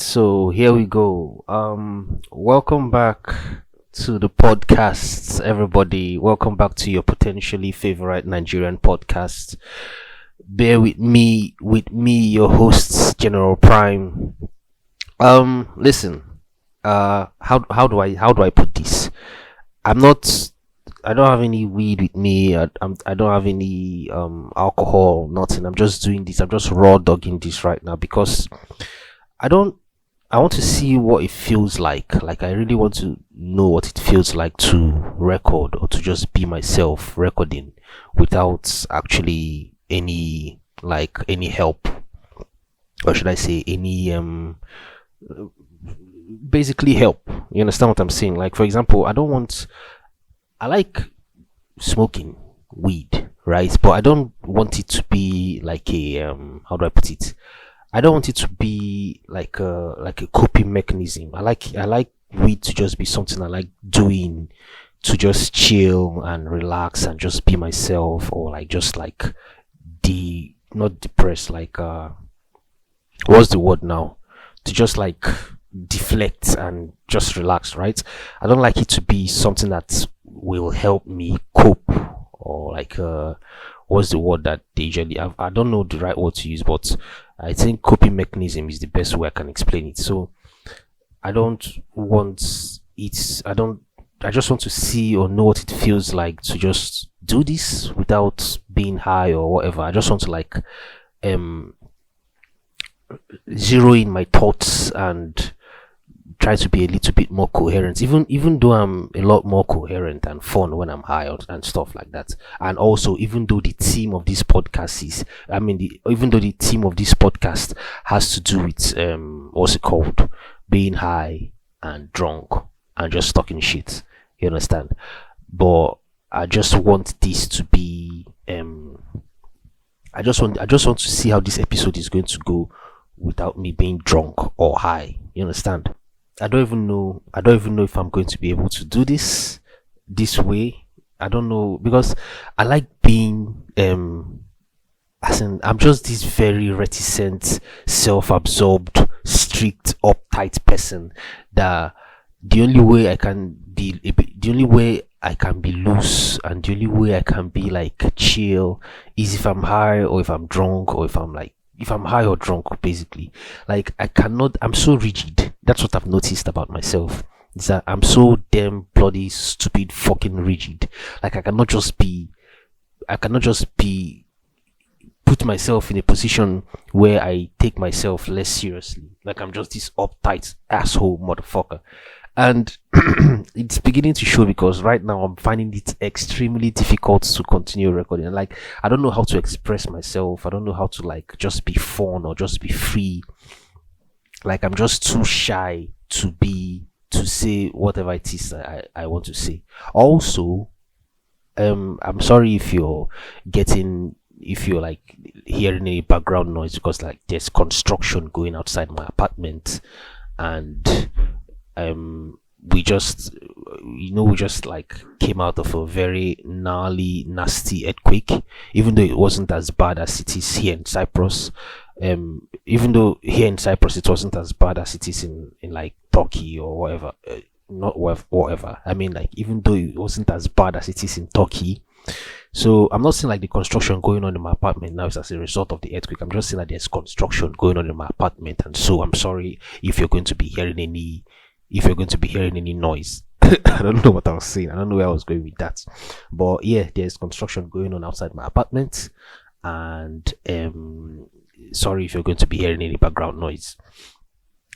So here we go. Welcome back to the podcast, everybody. Welcome back to your potentially favorite Nigerian podcast. Bear with me, your hosts, General Prime. Listen. How do I put this? I'm not. I don't have any weed with me. I don't have any alcohol. Nothing. I'm just doing this. I'm just raw dogging this right now because I don't. I want to see what it feels like. Like I really want to know what it feels like to record or to just be myself recording without actually any help, or should I say any basically help. You understand what I'm saying? Like for example, I like smoking weed, right? But I don't want it to be like a how do I put it? I don't want it to be like a coping mechanism. I like weed to just be something I like doing to just chill and relax and just be myself, or like just like the not depressed, like what's the word now, to just like deflect and just relax, right? I don't like it to be something that will help me cope, or like what's the word that they usually I don't know the right word to use, but I think coping mechanism is the best way I can explain it. So I don't want it I just want to see or know what it feels like to just do this without being high or whatever. I just want to like um zero in my thoughts and try to be a little bit more coherent, even though I'm a lot more coherent and fun when I'm high and stuff like that. And also, even though the theme of this podcast is even though the theme of this podcast has to do with what's it called, being high and drunk and just talking shit, you understand? But I just want this to be I just want to see how this episode is going to go without me being drunk or high, you understand? I don't even know if I'm going to be able to do this way. I don't know, because I like being as in I'm just this very reticent, self-absorbed, strict, uptight person that the only way I can be loose and the only way I can be like chill is if I'm high, or if I'm drunk, or if I'm high or drunk, basically. Like I'm so rigid. That's what I've noticed about myself. Is that I'm so damn bloody stupid fucking rigid. Like I cannot just be put myself in a position where I take myself less seriously. Like I'm just this uptight asshole motherfucker. And it's beginning to show, because right now I'm finding it extremely difficult to continue recording. Like I don't know how to express myself. I don't know how to like just be fun or just be free. Like I'm just too shy to say whatever it is I want to say. Also, I'm sorry if you're like hearing any background noise, because like there's construction going outside my apartment. And we just like came out of a very gnarly, nasty earthquake. Even though it wasn't as bad as it is here in Cyprus, even though here in Cyprus it wasn't as bad as it is in like Turkey or whatever, not whatever. I mean, like, even though it wasn't as bad as it is in Turkey. So I'm not saying like the construction going on in my apartment now is as a result of the earthquake. I'm just saying that there's construction going on in my apartment, and so I'm sorry if you're going to be hearing any noise. I don't know what I was saying. I don't know where I was going with that. But yeah, there's construction going on outside my apartment, and sorry if you're going to be hearing any background noise.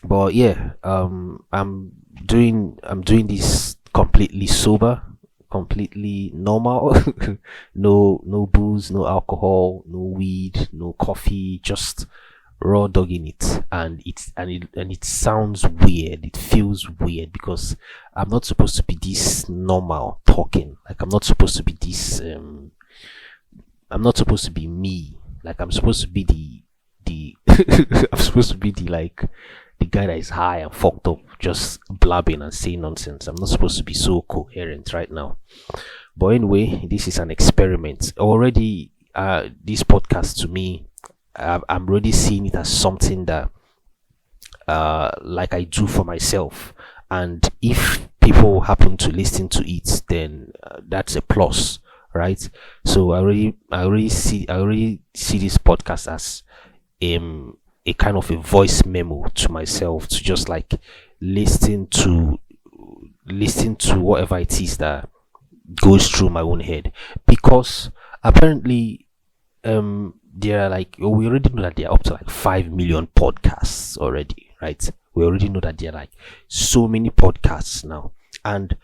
But yeah, I'm doing this completely sober, completely normal. No booze, no alcohol, no weed, no coffee, just raw dogging it. And it sounds weird, it feels weird, because I'm not supposed to be this normal talking. Like I'm not supposed to be this I'm not supposed to be me. Like I'm supposed to be the I'm supposed to be the guy that is high and fucked up, just blabbing and saying nonsense. I'm not supposed to be so coherent right now. But anyway, this is an experiment. Already, this podcast, to me, I'm already seeing it as something that like I do for myself. And if people happen to listen to it, then that's a plus, right? So I already see this podcast as a kind of a voice memo to myself to just like listen to listen to whatever it is that goes through my own head, because apparently there are like, oh, we already know that there are up to like 5 million podcasts already, right? We already know that there are like so many podcasts now. And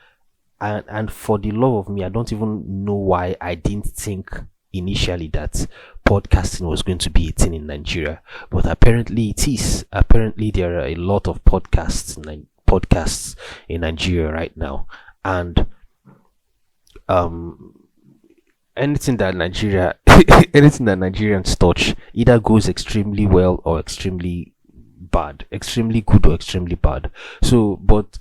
and for the love of me, I don't even know why I didn't think initially that podcasting was going to be a thing in Nigeria, but apparently it is. Apparently there are a lot of podcasts in Nigeria right now. And um anything that Nigeria anything that Nigerians touch either goes extremely well or extremely bad, extremely good or extremely bad. So, but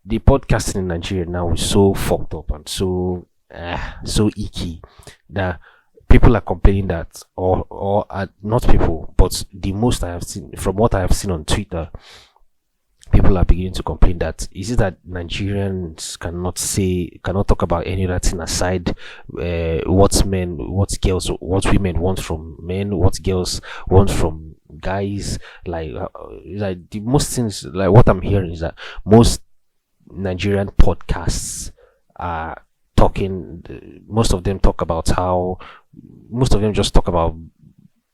the podcasting in Nigeria now is so fucked up and so icky that people are complaining that, or not people, but the most I have seen, from what I have seen on Twitter, people are beginning to complain that is it that Nigerians cannot talk about any other thing aside what men, what girls, what women want from men, what girls want from guys. Like the most things, like what I'm hearing is that most Nigerian podcasts are talking. Most of them talk about how. Most of them just talk about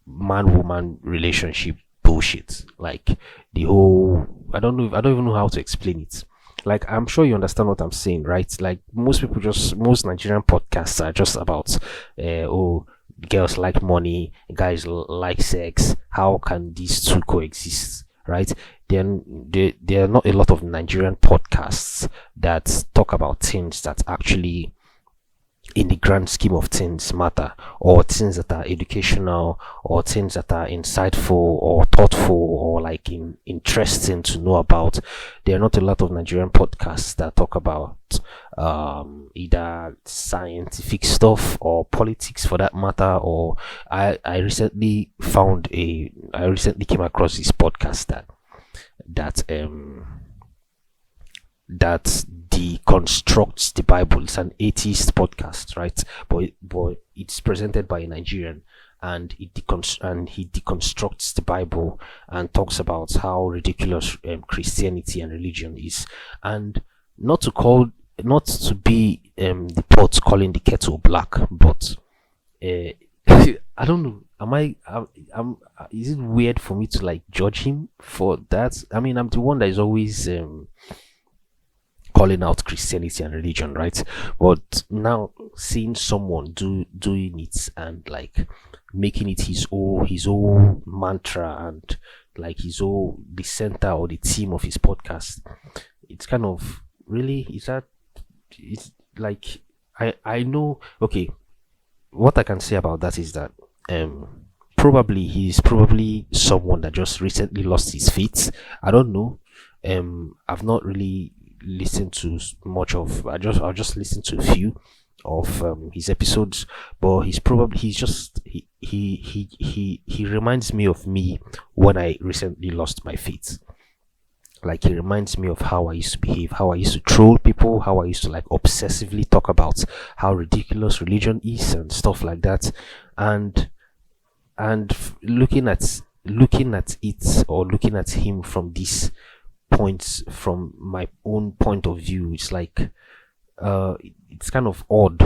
man-woman relationship bullshit. Like the whole. I don't know. I don't even know how to explain it. Like I'm sure you understand what I'm saying, right? Like most Nigerian podcasts are just about, oh, girls like money, guys like sex. How can these two coexist, right? Then there are not a lot of Nigerian podcasts that talk about things that actually, in the grand scheme of things, matter, or things that are educational, or things that are insightful or thoughtful, or like interesting to know about. There are not a lot of Nigerian podcasts that talk about either scientific stuff or politics for that matter. Or I recently came across this podcast that that deconstructs the Bible. It's an atheist podcast, right? But it's presented by a Nigerian, and he deconstructs the Bible and talks about how ridiculous Christianity and religion is. And not to call, not to be the pot calling the kettle black, but I don't know. Is it weird for me to like judge him for that? I mean, I'm the one that is always calling out Christianity and religion, right? But now seeing someone doing it and like making it his own mantra, and like the center or the theme of his podcast, it's kind of really, is that, it's like, I know. Okay, what I can say about that is that probably he's probably someone that just recently lost his feet. I don't know. I've not really listened to much of. I'll just listen to a few of his episodes, but he reminds me of me when I recently lost my feet. Like, he reminds me of how I used to behave, how I used to troll people, how I used to like obsessively talk about how ridiculous religion is and stuff like that. And looking at it, or looking at him from this points, from my own point of view, it's like it's kind of odd,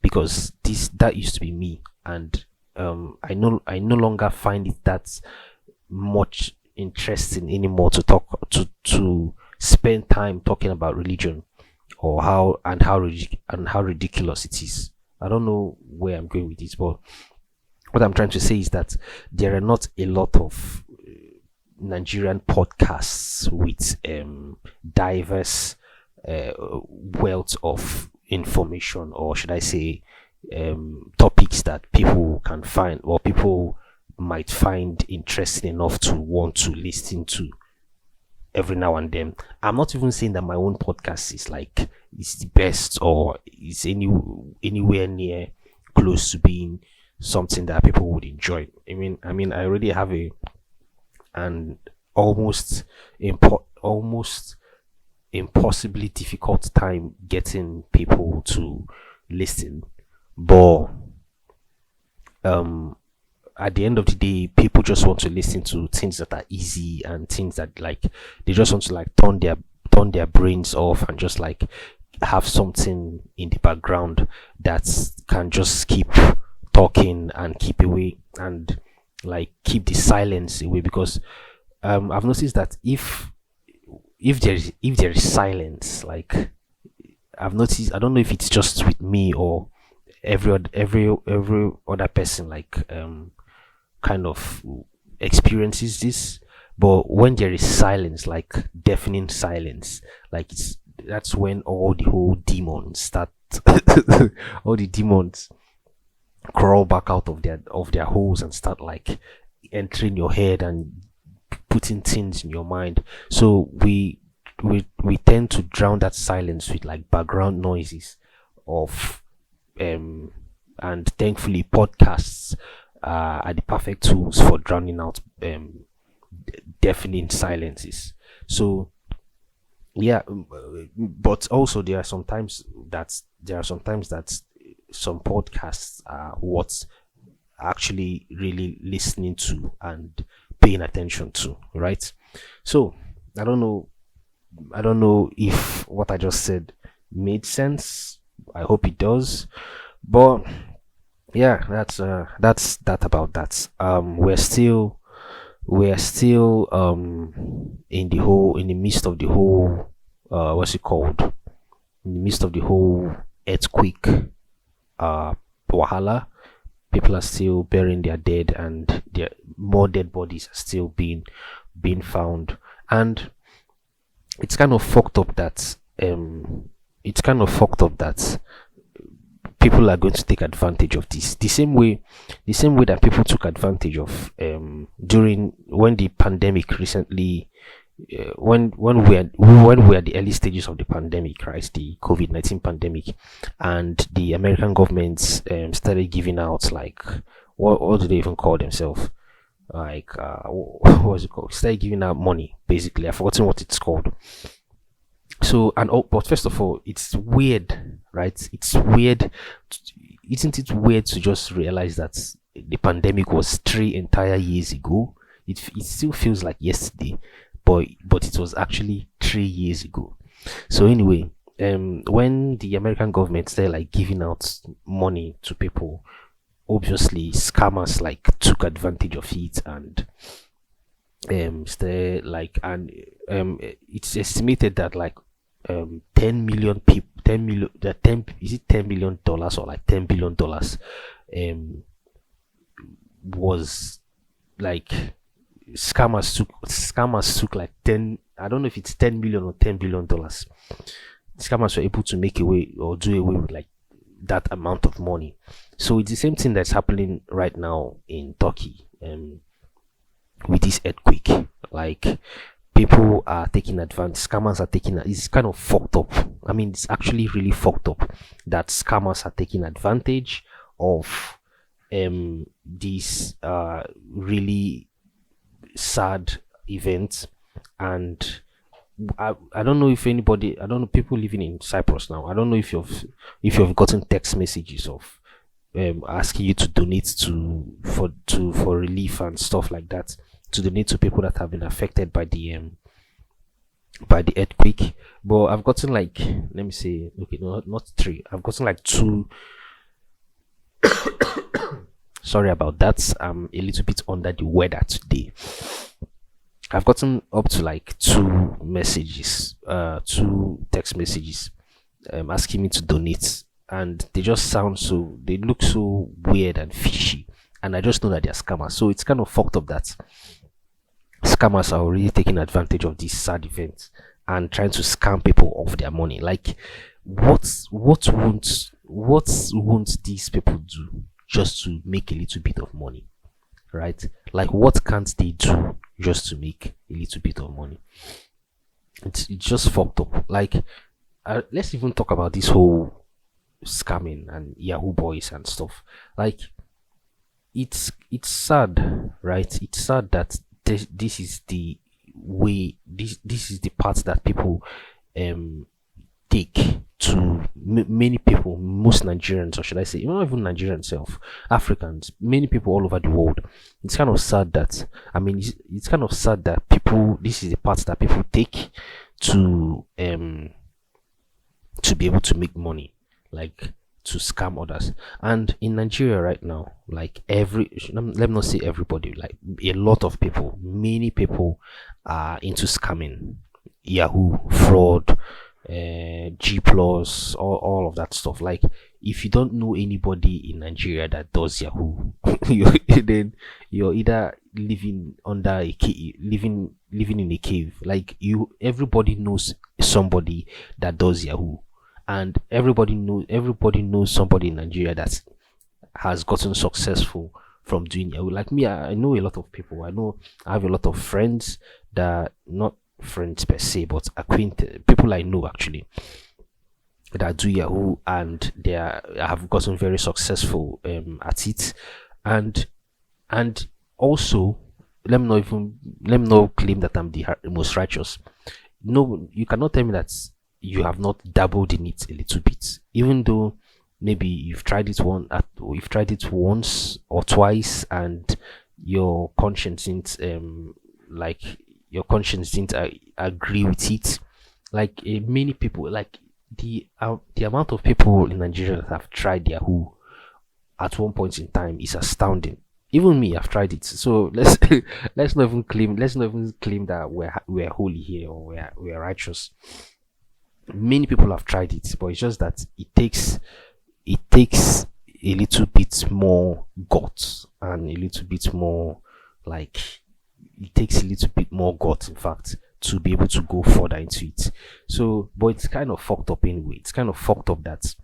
because that used to be me. And I no longer find it that much interesting anymore to talk to spend time talking about religion, or how ridiculous it is. I don't know where I'm going with this, but what I'm trying to say is that there are not a lot of Nigerian podcasts with diverse wealth of information, or should I say topics that people can find, or people might find interesting enough to want to listen to every now and then. I'm not even saying that my own podcast is like, it's the best, or is anywhere near close to being something that people would enjoy. I mean I already have an almost impossibly difficult time getting people to listen. But um at the end of the day, people just want to listen to things that are easy and things that like they just want to like turn their brains off and just like have something in the background that can just keep talking and keep away and like keep the silence away. Because I've noticed that if there is silence, like I've noticed, I don't know if it's just with me or every other person like kind of experiences this. But when there is silence, like deafening silence, like that's when all the whole demons start all the demons crawl back out of their holes and start like entering your head and putting things in your mind. So we tend to drown that silence with like background noises of and thankfully podcasts are the perfect tools for drowning out deafening silences. So yeah, but also there are sometimes that some podcasts are what's actually really listening to and paying attention to, right? So i don't know I don't know if what I just said made sense. I hope it does. But yeah, that's that about that. We're still in the midst of the whole what's it called, in the midst of the whole earthquake wahala. People are still burying their dead, and their more dead bodies are still being found. And it's kind of fucked up that people are going to take advantage of this the same way that people took advantage of during when the pandemic recently, when we are at the early stages of the pandemic, right, the COVID-19 pandemic, and the American government started giving out like what do they even call themselves, like what was it called, started giving out money, basically. I've forgotten what it's called. So and oh, but first of all, it's weird, right? It's weird. Isn't it weird to just realize that the pandemic was 3 entire years ago? It still feels like yesterday, but it was actually 3 years ago. So anyway, when the American government started like giving out money to people, obviously scammers like took advantage of it and stay like and it's estimated that like 10 million people 10 million the 10 is it $10 million or like $10 billion um was like scammers took like 10, I don't know if it's 10 million or $10 billion. Scammers were able to make away or do away with like that amount of money. So it's the same thing that's happening right now in Turkey with this earthquake. Like people are taking advantage, scammers are taking it's kind of fucked up. I mean, it's actually really fucked up that scammers are taking advantage of these really sad events. And I don't know if anybody, I don't know, people living in Cyprus now, I don't know if you've gotten text messages of asking you to donate for relief and stuff like that, to donate to people that have been affected by the earthquake. But I've gotten like, let me say, okay, no, not three, I've gotten like two. Sorry about that, I'm a little bit under the weather today. I've gotten up to like two text messages asking me to donate, and they look so weird and fishy, and I just know that they're scammers. So it's kind of fucked up that scammers are already taking advantage of this sad event and trying to scam people of their money. Like, what won't these people do just to make a little bit of money, right? Like, what can't they do just to make a little bit of money? It's just fucked up. Like, let's even talk about this whole scamming and Yahoo boys and stuff. Like, it's sad, right? It's sad that this is the this is the part that people um take to many people, most Nigerians, or should I say, not even Nigerians self, Africans, many people all over the world. It's kind of sad that, I mean, it's kind of sad that people, this is the part that people take to be able to make money, like to scam others. And in Nigeria right now, like let me not say everybody, like a lot of people, many people are into scamming, Yahoo, fraud, G plus, all of that stuff. Like if you don't know anybody in Nigeria that does Yahoo, then you're either living under a cave, living in a cave. Like everybody knows somebody that does Yahoo, and everybody knows somebody in Nigeria that has gotten successful from doing Yahoo. Like me, I know a lot of people. I have a lot of friends that, not friends per se, but acquainted people I know actually, that do Yahoo, and have gotten very successful at it. And also, let me not claim that I'm the most righteous. No, you cannot tell me that you have not dabbled in it a little bit, even though maybe you've tried it once or twice, and your conscience didn't like your conscience didn't agree with it. Like many people, like the amount of people in Nigeria that have tried Yahoo at one point in time is astounding. Even me, I've tried it. So let's not even claim that we're holy here, or we're righteous. Many people have tried it, but it's just that it takes a little bit more guts, and a little bit more, like, it takes a little bit more guts, in fact, to be able to go further into it. So, but it's kind of fucked up anyway. It's kind of fucked up that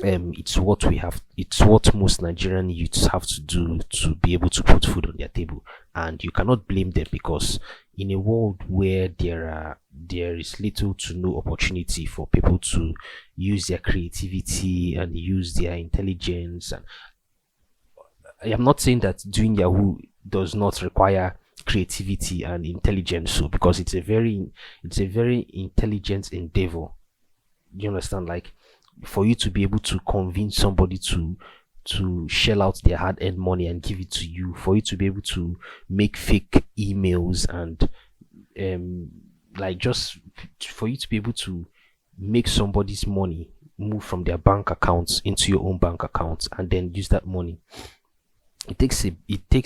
it's what most Nigerian youths have to do to be able to put food on their table. And you cannot blame them, because in a world where there is little to no opportunity for people to use their creativity and use their intelligence, and I am not saying that doing Yahoo does not require creativity and intelligence, so, because it's a very intelligent endeavor. You understand? Like, for you to be able to convince somebody to shell out their hard-earned money and give it to you, for you to be able to make fake emails, and like, just for you to be able to make somebody's money move from their bank accounts into your own bank account, and then use that money, it takes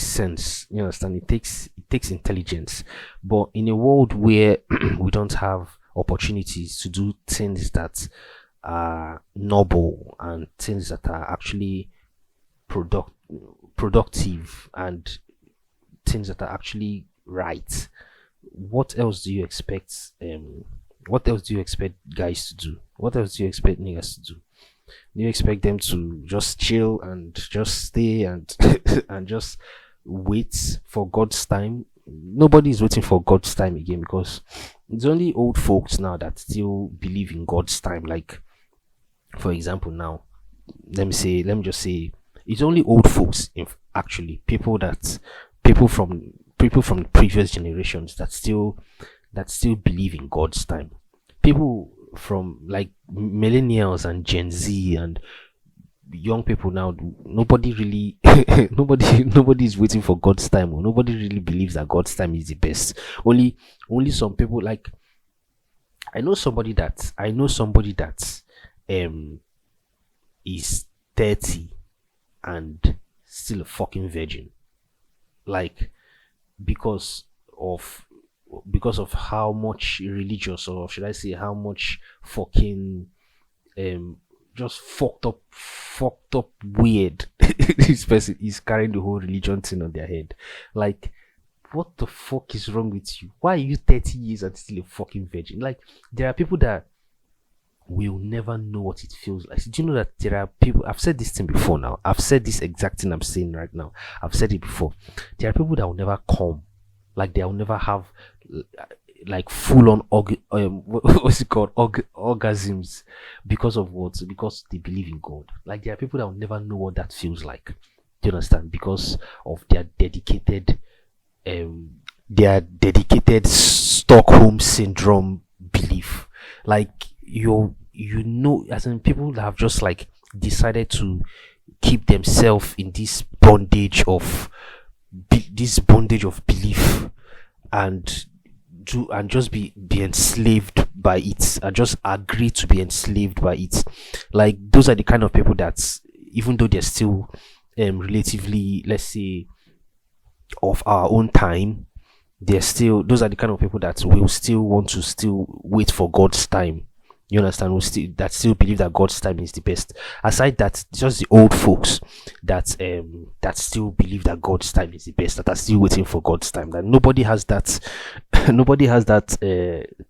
sense. You understand? It takes intelligence. But in a world where we don't have opportunities to do things that are noble, and things that are actually productive, and things that are actually right, what else do you expect guys to do? What else do you expect niggas to do? Do you expect them to just chill and just stay and and just wait for God's time? Nobody is waiting for God's time again, because it's only old folks now that still believe in God's time. Like, for example, now, let me just say, it's only old folks, actually, people from previous generations that still believe in God's time. People from, like, millennials and Gen Z and young people now, nobody really nobody is waiting for God's time, or nobody really believes that God's time is the best. Only some people. Like, I know somebody that is 30 and still a fucking virgin, like, because of how much religious, or should I say how much fucking just fucked up weird this person is, carrying the whole religion thing on their head. Like, what the fuck is wrong with you? Why are you 30 years and still a fucking virgin? Like, there are people that will never know what it feels like. Do you know that there are people, I've said this thing before now, I've said this exact thing I'm saying right now, I've said it before. There are people that will never come, like, they will never have, like, full on what's it called, orgasms, because of what? Because they believe in God. Like, there are people that will never know what that feels like. Do you understand? Because of their dedicated their dedicated Stockholm syndrome belief. Like as in people that have just like decided to keep themselves in this bondage of belief, and just be enslaved by it, and just agree to be enslaved by it. Like those are the kind of people that, even though they're still relatively, let's say, of our own time, those are the kind of people that will still want to still wait for God's time. You understand? Will still believe that God's time is the best. Aside that, just the old folks that still believe that God's time is the best, that are still waiting for God's time. That nobody has that nobody has that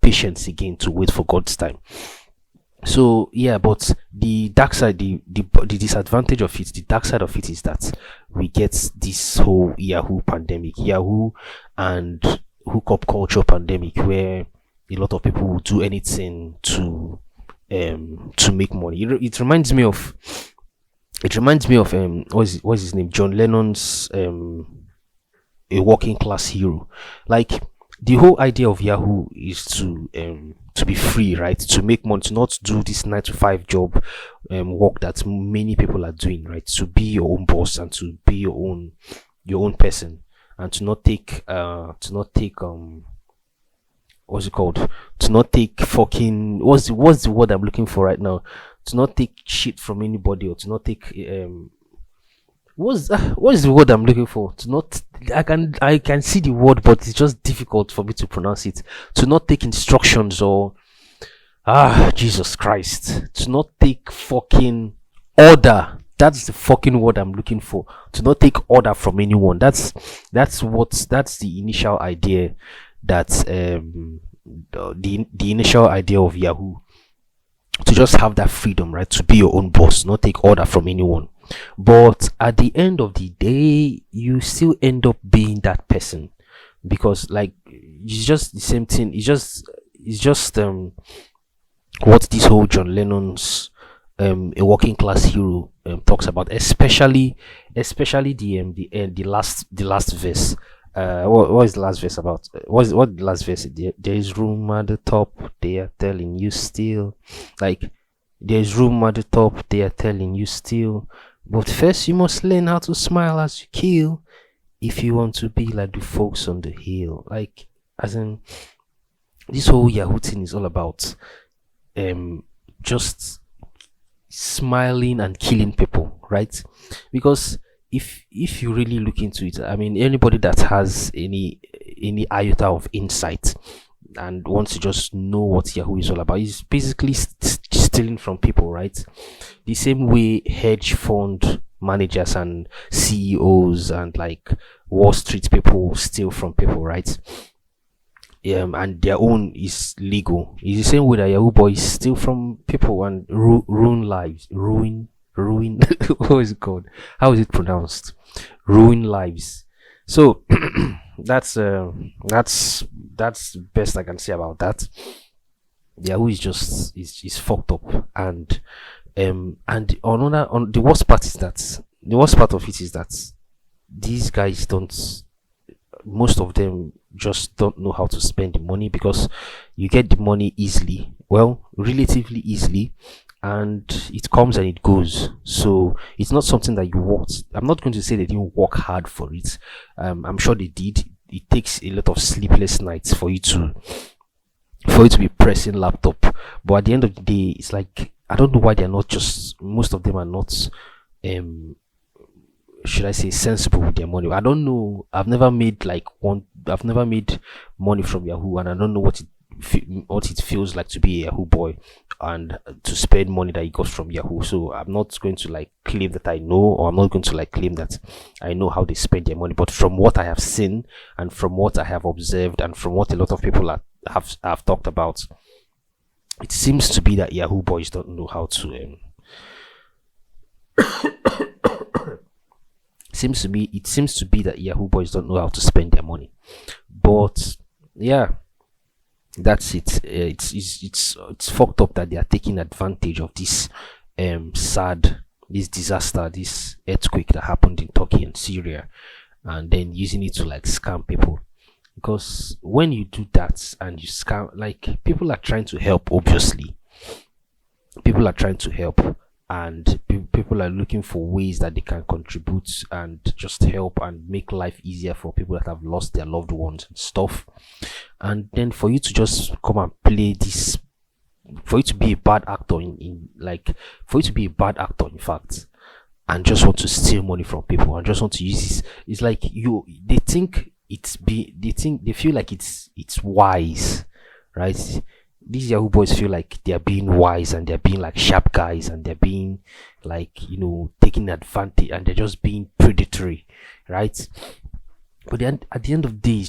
patience again to wait for God's time. So yeah, but the dark side, the disadvantage of it, the dark side of it is that we get this whole Yahoo pandemic, Yahoo and hookup culture pandemic, where a lot of people will do anything to make money. It reminds me of what's his name, John Lennon's a working class hero. Like, the whole idea of Yahoo is to be free, right? To make money, to not do this 9 to 5 job work that many people are doing, right? To be your own boss and to be your own person, and to not take what's it called? To not take fucking what's the word I'm looking for right now? To not take shit from anybody, or to not take what's the word I'm looking for? To not, I can see the word, but it's just difficult for me to pronounce it. To not take instructions, or Jesus Christ. To not take fucking order. That's the fucking word I'm looking for. To not take order from anyone. That's the initial idea, that the initial idea of Yahoo, to just have that freedom, right? To be your own boss, not take order from anyone. But at the end of the day, you still end up being that person, because like, it's just the same thing. It's just what this whole John Lennon's a working class hero talks about, especially the last verse. What is the last verse about? What the last verse? There is room at the top, they are telling you still. Like, there's room at the top, they are telling you still. But first you must learn how to smile as you kill, if you want to be like the folks on the hill. Like, as in, this whole Yahoo thing is all about just smiling and killing people, right? Because if you really look into it, I mean, anybody that has any iota of insight and wants to just know what Yahoo is all about, is basically stealing from people, right? The same way hedge fund managers and CEOs and like Wall Street people steal from people, right? And their own is legal. It's the same way that Yahoo boys steal from people and ruin lives. Ruin what is it called? How is it pronounced? Ruin lives. So that's best I can say about that. Yahoo is just is fucked up, and the worst part of it is that these guys don't, most of them just don't know how to spend the money, because you get the money easily, well, relatively easily, and it comes and it goes. So it's not something that you worked. I'm not going to say they didn't work hard for it. I'm sure they did. It takes a lot of sleepless nights for you to be pressing laptop, but at the end of the day, it's like, I don't know why they're not just, most of them are not should I say, sensible with their money. I don't know. I've never made money from Yahoo, and I don't know what it feels like to be a Yahoo boy and to spend money that you got from Yahoo. So I'm not going to like claim that I know, or I'm not going to like claim that I know how they spend their money. But from what I have seen, and from what I have observed, and from what a lot of people have talked about, it seems to be that Yahoo boys don't know how to it seems to be that Yahoo boys don't know how to spend their money. But yeah, that's it. It's fucked up that they are taking advantage of this this disaster, this earthquake that happened in Turkey and Syria, and then using it to like scam people. Because when you do that and you scam, like, people are trying to help, obviously, people are trying to help, and people are looking for ways that they can contribute and just help and make life easier for people that have lost their loved ones and stuff. And then for you to just come and play this, for you to be a bad actor in like, for you to be a bad actor, in fact, and just want to steal money from people and just want to use this, it's like you, they think they feel like it's wise, right? These Yahoo boys feel like they're being wise and they're being like sharp guys and they're being like, taking advantage, and they're just being predatory, right? But then at the end of the day, it's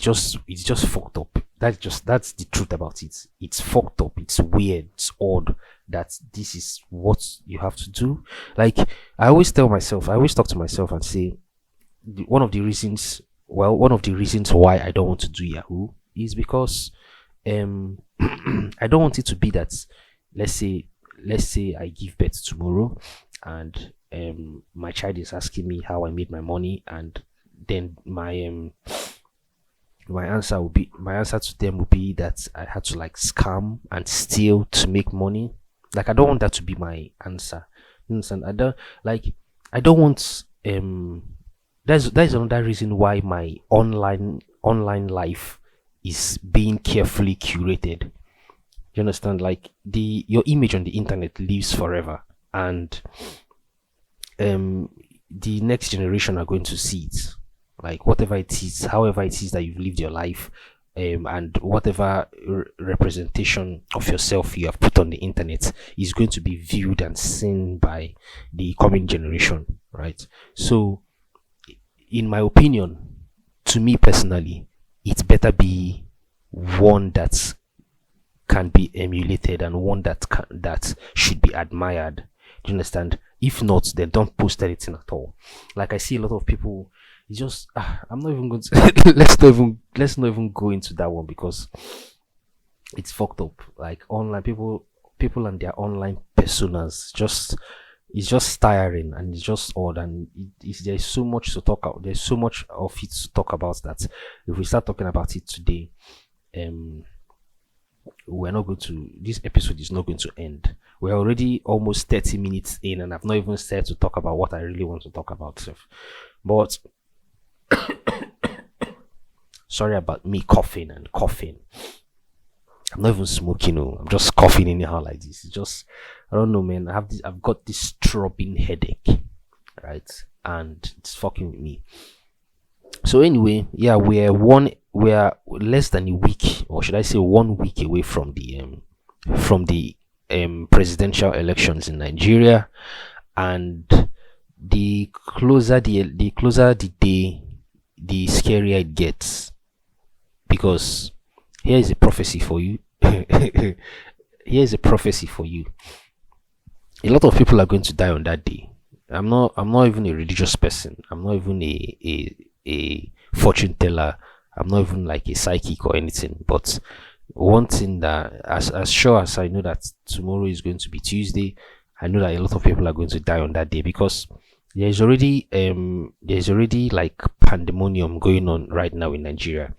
just fucked up. That's the truth about it. It's fucked up. It's weird. It's odd that this is what you have to do. Like, I always talk to myself and say, one of the reasons, one of the reasons why I don't want to do Yahoo is because I don't want it to be that, let's say I give birth tomorrow, and my child is asking me how I made my money, and then my answer to them will be that I had to like scam and steal to make money. Like, I don't want that to be my answer. You understand? I don't want that's another reason why my online life is being carefully curated. You understand? Like, your image on the internet lives forever, and the next generation are going to see it. Like, whatever it is, however it is that you've lived your life, and whatever representation of yourself you have put on the internet is going to be viewed and seen by the coming generation, right? So, in my opinion, to me personally, it better be one that can be emulated and one that should be admired. Do you understand? If not, then don't post anything at all. Like, I see a lot of people, it's just I'm not even going to let's not even go into that one, because it's fucked up. Like, online people and their online personas, just it's just tiring and it's just odd, and there's so much to talk about. There's so much of it to talk about that if we start talking about it today, we're not going to this episode is not going to end. We're already almost 30 minutes in, and I've not even started to talk about what I really want to talk about. But sorry about me coughing and coughing. I'm not even smoking. No, I'm just coughing anyhow like this. It's just, I don't know, man. I've got this throbbing headache, right? And it's fucking with me. So anyway, yeah, we're less than a week, or should I say 1 week away from the presidential elections in Nigeria, and the closer the day, the scarier it gets, because here is a prophecy for you. Here is a prophecy for you. A lot of people are going to die on that day. I'm not even a religious person. I'm not even a fortune teller. I'm not even like a psychic or anything. But one thing that, as sure as I know that tomorrow is going to be Tuesday, I know that a lot of people are going to die on that day, because there's already like pandemonium going on right now in Nigeria.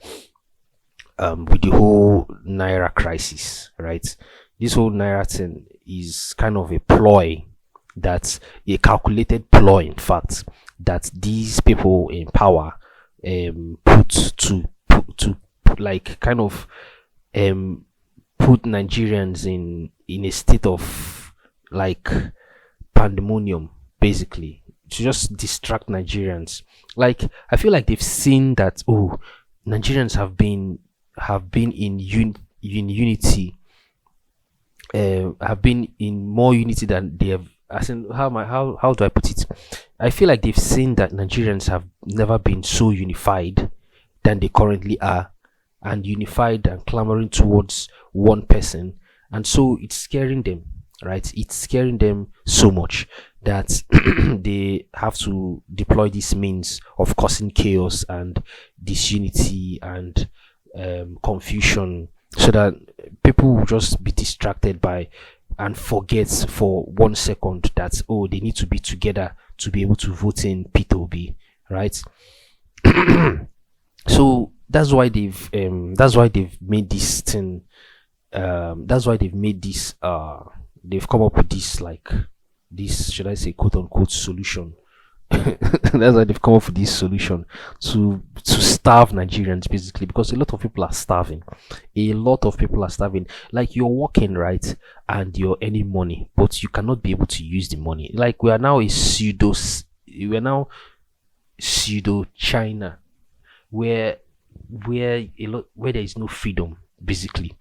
With the whole Naira crisis, right? This whole Naira thing is kind of a ploy, that's a calculated ploy, in fact, that these people in power put to like kind of put Nigerians in a state of like pandemonium, basically, to just distract Nigerians. Like, I feel like they've seen that, oh, Nigerians have been in unity, have been in more unity than they have. As in, how do I put it? I feel like they've seen that Nigerians have never been so unified than they currently are, and unified and clamoring towards one person, and so it's scaring them, right? It's scaring them so much that they have to deploy these means of causing chaos and disunity and confusion, so that people will just be distracted by and forget for 1 second that, oh, they need to be together to be able to vote in P2B, right? So that's why they've made this thing. That's why they've made this. They've come up with this, like, this, should I say, quote unquote solution. That's why they've come up with this solution to starve Nigerians, basically, because a lot of people are starving. A lot of people are starving. Like, you're working, right, and you're earning money, but you cannot be able to use the money. Like, we are now pseudo China, where where there is no freedom, basically.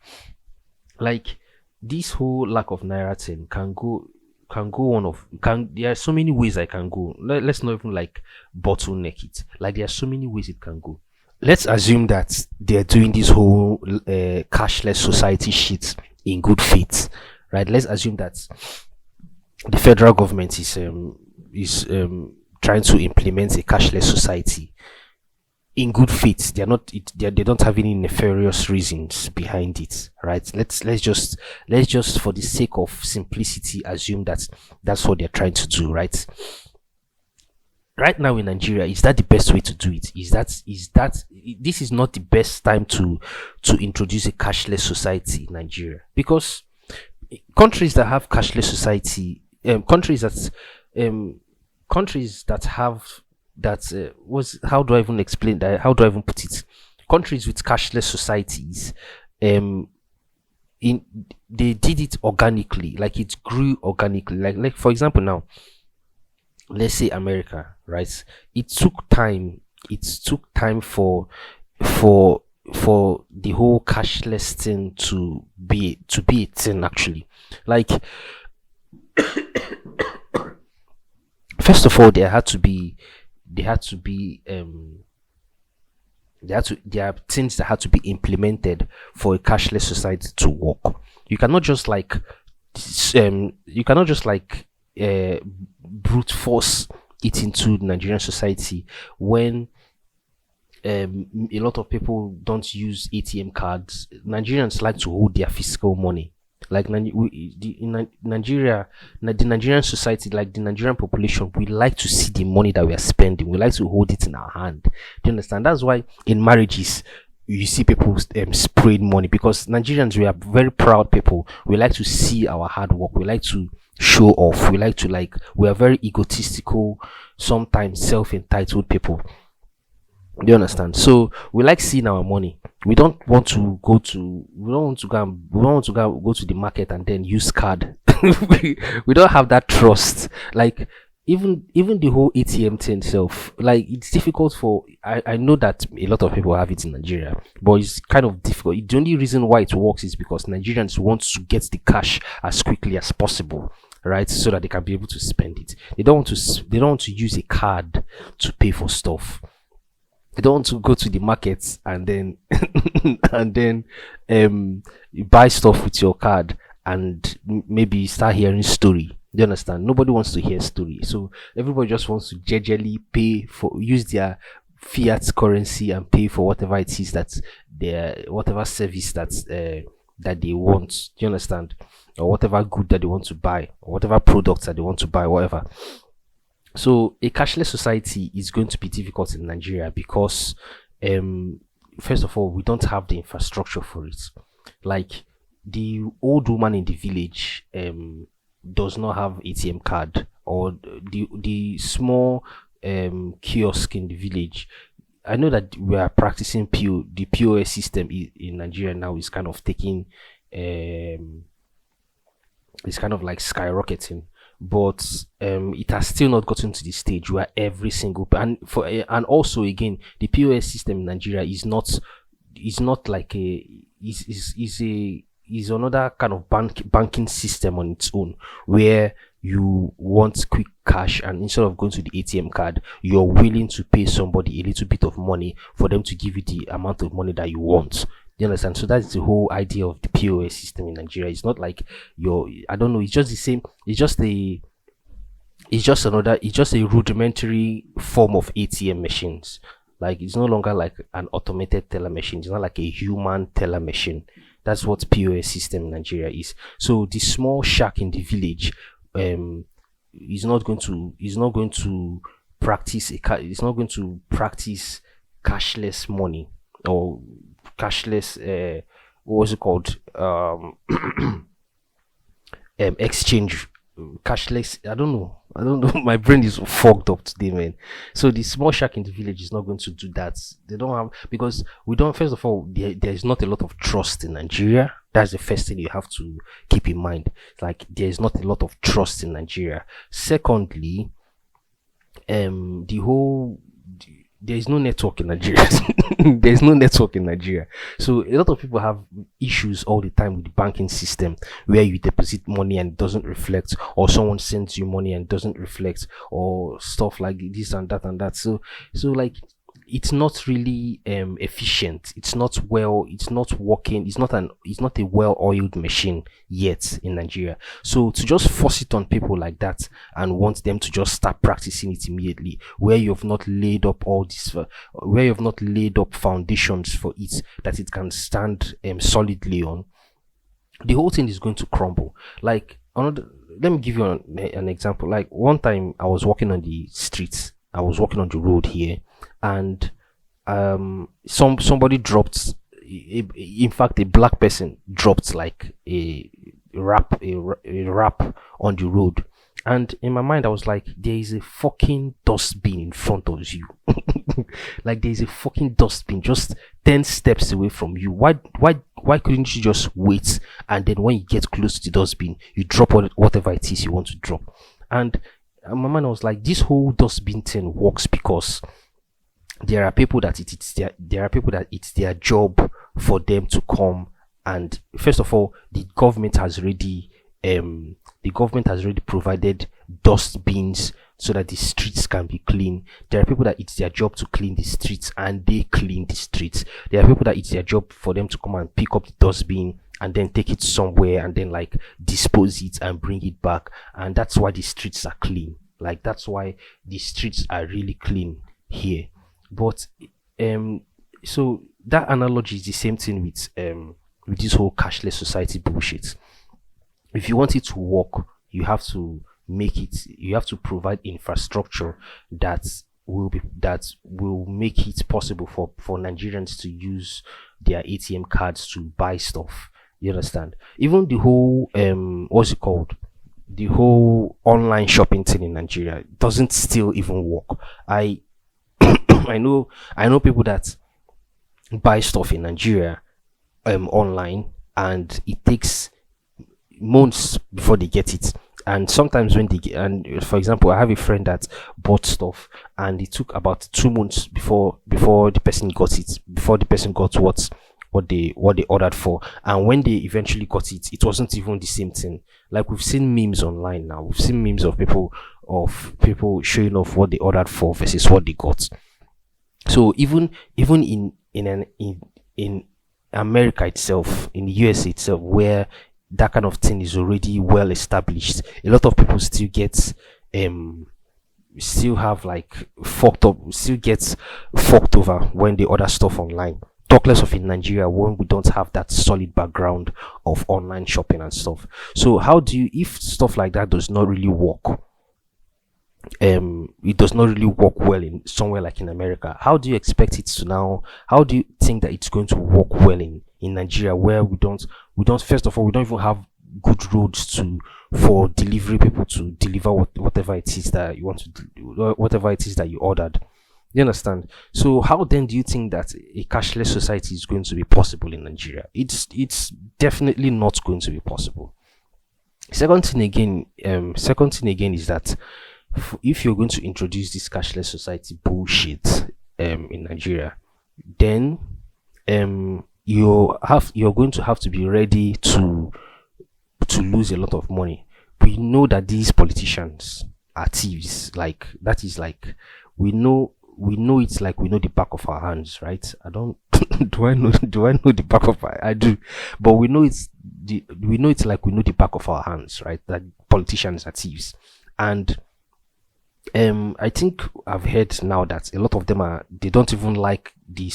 Like, this whole lack of naira thing can go one of can there are so many ways I can go. Let's not even like bottleneck it. Like, there are so many ways it can go. Let's assume that they're doing this whole cashless society shit in good faith, right? Let's assume that the federal government is trying to implement a cashless society in good faith. They don't have any nefarious reasons behind it, right? Let's just for the sake of simplicity assume that that's what they're trying to do, right? Right now in Nigeria, is that the best way to do it? Is that this is not the best time to introduce a cashless society in Nigeria? Because countries that have cashless society, um countries that have that was how do I even explain that? How do I even put it? Countries with cashless societies, um, in they did it organically, like it grew organically. Like for example, now let's say America, right? It took time. It took time for for the whole cashless thing to be a thing, actually. Like, first of all, there had to be there are things that had to be implemented for a cashless society to work. You cannot just like you cannot just like brute force it into Nigerian society when a lot of people don't use ATM cards. Nigerians like to hold their physical money. Like, in Nigeria, the Nigerian society, like the Nigerian population, we like to see the money that we are spending. We like to hold it in our hand. Do you understand? That's why in marriages you see people spraying money, because Nigerians, we are very proud people. We like to see our hard work. We like to show off. We like to, like, we are very egotistical, sometimes self-entitled people. Do you understand? So we like seeing our money. We don't want to go and we don't want to go to the market and then use card. We don't have that trust. Like, even the whole ATM thing itself, like, it's difficult for I know that a lot of people have it in Nigeria, but it's kind of difficult. The only reason why it works is because Nigerians want to get the cash as quickly as possible, right? So that they can be able to spend it. They don't want to use a card to pay for stuff. They don't want to go to the market and then and then you buy stuff with your card and maybe start hearing story. Do you understand? Nobody wants to hear story, so everybody just wants to gingerly pay for use their fiat currency and pay for whatever it is that their whatever service that they want. Do you understand? Or whatever good that they want to buy, or whatever products that they want to buy, whatever. So a cashless society is going to be difficult in Nigeria because, um, first of all, we don't have the infrastructure for it. Like, the old woman in the village does not have ATM card, or the small kiosk in the village. I know that we are practicing the POS system in Nigeria now is kind of taking um it's kind of like skyrocketing, but it has still not gotten to the stage where every single and also again, the POS system in Nigeria is not like a is a is another kind of banking system on its own, where you want quick cash, and instead of going to the ATM card, you're willing to pay somebody a little bit of money for them to give you the amount of money that you want. You understand? So that's the whole idea of the POS system in Nigeria. It's not like I don't know, it's just the same, it's just a rudimentary form of ATM machines. Like, it's no longer like an automated teller machine. It's not like a human teller machine. That's what POS system in Nigeria is. So the small shack in the village um is not going to practice cashless money or cashless what was it called exchange, cashless. I don't know. My brain is fogged up today, man. So the small shack in the village is not going to do that. They don't have, because we don't. First of all, there is not a lot of trust in Nigeria. That's the first thing you have to keep in mind. Like, there is not a lot of trust in Nigeria. Secondly, the whole there is no network in Nigeria. There is no network in Nigeria. So a lot of people have issues all the time with the banking system, where you deposit money and it doesn't reflect, or someone sends you money and it doesn't reflect, or stuff like this and that and that. So like, it's not really efficient. It's not well, it's not working. It's not a well-oiled machine yet in Nigeria. So to just force it on people like that and want them to just start practicing it immediately, where you have not laid up all this where you have not laid up foundations for it that it can stand solidly on, the whole thing is going to crumble. Like, another, let me give you an example. Like, one time I was walking on the streets, I was walking on the road here, and somebody dropped, in fact a black person dropped like a wrap on the road. And in my mind I was like, there is a fucking dustbin in front of you. Like, there is a fucking dustbin just 10 steps away from you. Why couldn't you just wait, and then when you get close to the dustbin, you drop whatever it is you want to drop? And in my mind I was like, this whole dustbin thing works because there are people that it's their job for them to come. And first of all, the government has already provided dustbins so that the streets can be clean. There are people that it's their job to clean the streets, and they clean the streets. There are people that it's their job for them to come and pick up the dustbin and then take it somewhere and then like dispose it and bring it back. And that's why the streets are clean. Like, that's why the streets are really clean here. But so that analogy is the same thing with this whole cashless society bullshit. If you want it to work, you have to provide infrastructure that will make it possible for Nigerians to use their ATM cards to buy stuff. You understand? Even the whole what's it called? The whole online shopping thing in Nigeria doesn't still even work. I I know people that buy stuff in Nigeria online, and it takes months before they get it. And sometimes when they get, and for example, I have a friend that bought stuff and it took about 2 months before the person got it, before the person got what they ordered for. And when they eventually got it, it wasn't even the same thing. Like, we've seen memes online now. We've seen memes of people showing off what they ordered for versus what they got. So even in America itself, in the US itself, where that kind of thing is already well established, a lot of people still get still have like still gets fucked over when they order stuff online. Talk less of in Nigeria, when we don't have that solid background of online shopping and stuff. So how do you, if stuff like that does not really work, it does not really work well in somewhere like in America, how do you expect it to now, how do you think that it's going to work well in Nigeria, where we don't first of all, we don't even have good roads for delivery people to deliver whatever it is that you want to do, whatever it is that you ordered. You understand? So how then do you think that a cashless society is going to be possible in Nigeria? It's definitely not going to be possible. Second thing again is that if you're going to introduce this cashless society bullshit in Nigeria, then you're going to have to be ready to lose a lot of money. We know that these politicians are thieves. Like, that is like, we know it's like we know the back of our hands, right? I don't do I know the back of I do, but we know it's like we know the back of our hands, right? That politicians are thieves. And I think I've heard now that a lot of them they don't even like the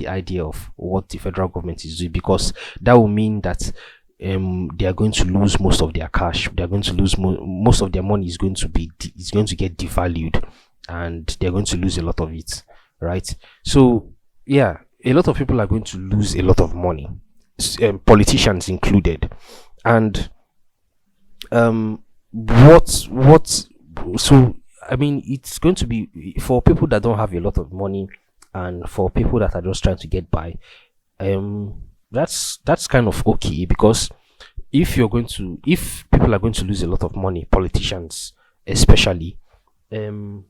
idea of what the federal government is doing, because that will mean that they are going to lose most of their cash. They are going to lose most of their money is going to get devalued, and they're going to lose a lot of it. right? So yeah, a lot of people are going to lose a lot of money, politicians included. And what so I mean, it's going to be for people that don't have a lot of money, and for people that are just trying to get by. That's kind of okay, because if people are going to lose a lot of money, politicians especially, um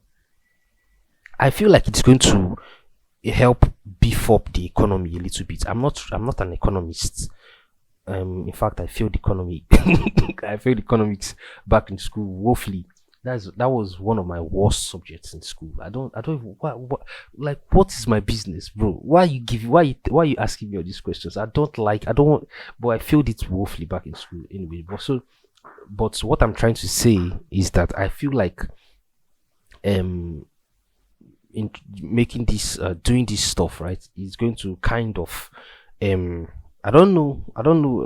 I feel like it's going to help beef up the economy a little bit. I'm not an economist. In fact, I failed economy. I failed economics back in school woefully. That was one of my worst subjects in school. I don't even, like, what is my business, bro? Why are you asking me all these questions? I don't want, but I failed it woefully back in school anyway. But what I'm trying to say is that I feel like um in making this doing this stuff right is going to kind of um I don't know,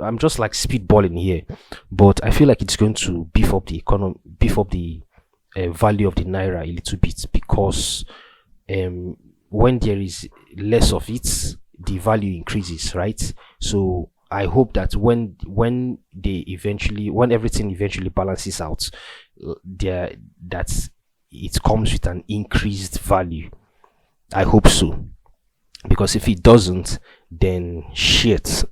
I'm just like speedballing here, but I feel like it's going to beef up the economy, beef up the value of the naira a little bit, because when there is less of it, the value increases, right? So I hope that when everything eventually balances out, there that it comes with an increased value. I hope so, because if it doesn't, then shit,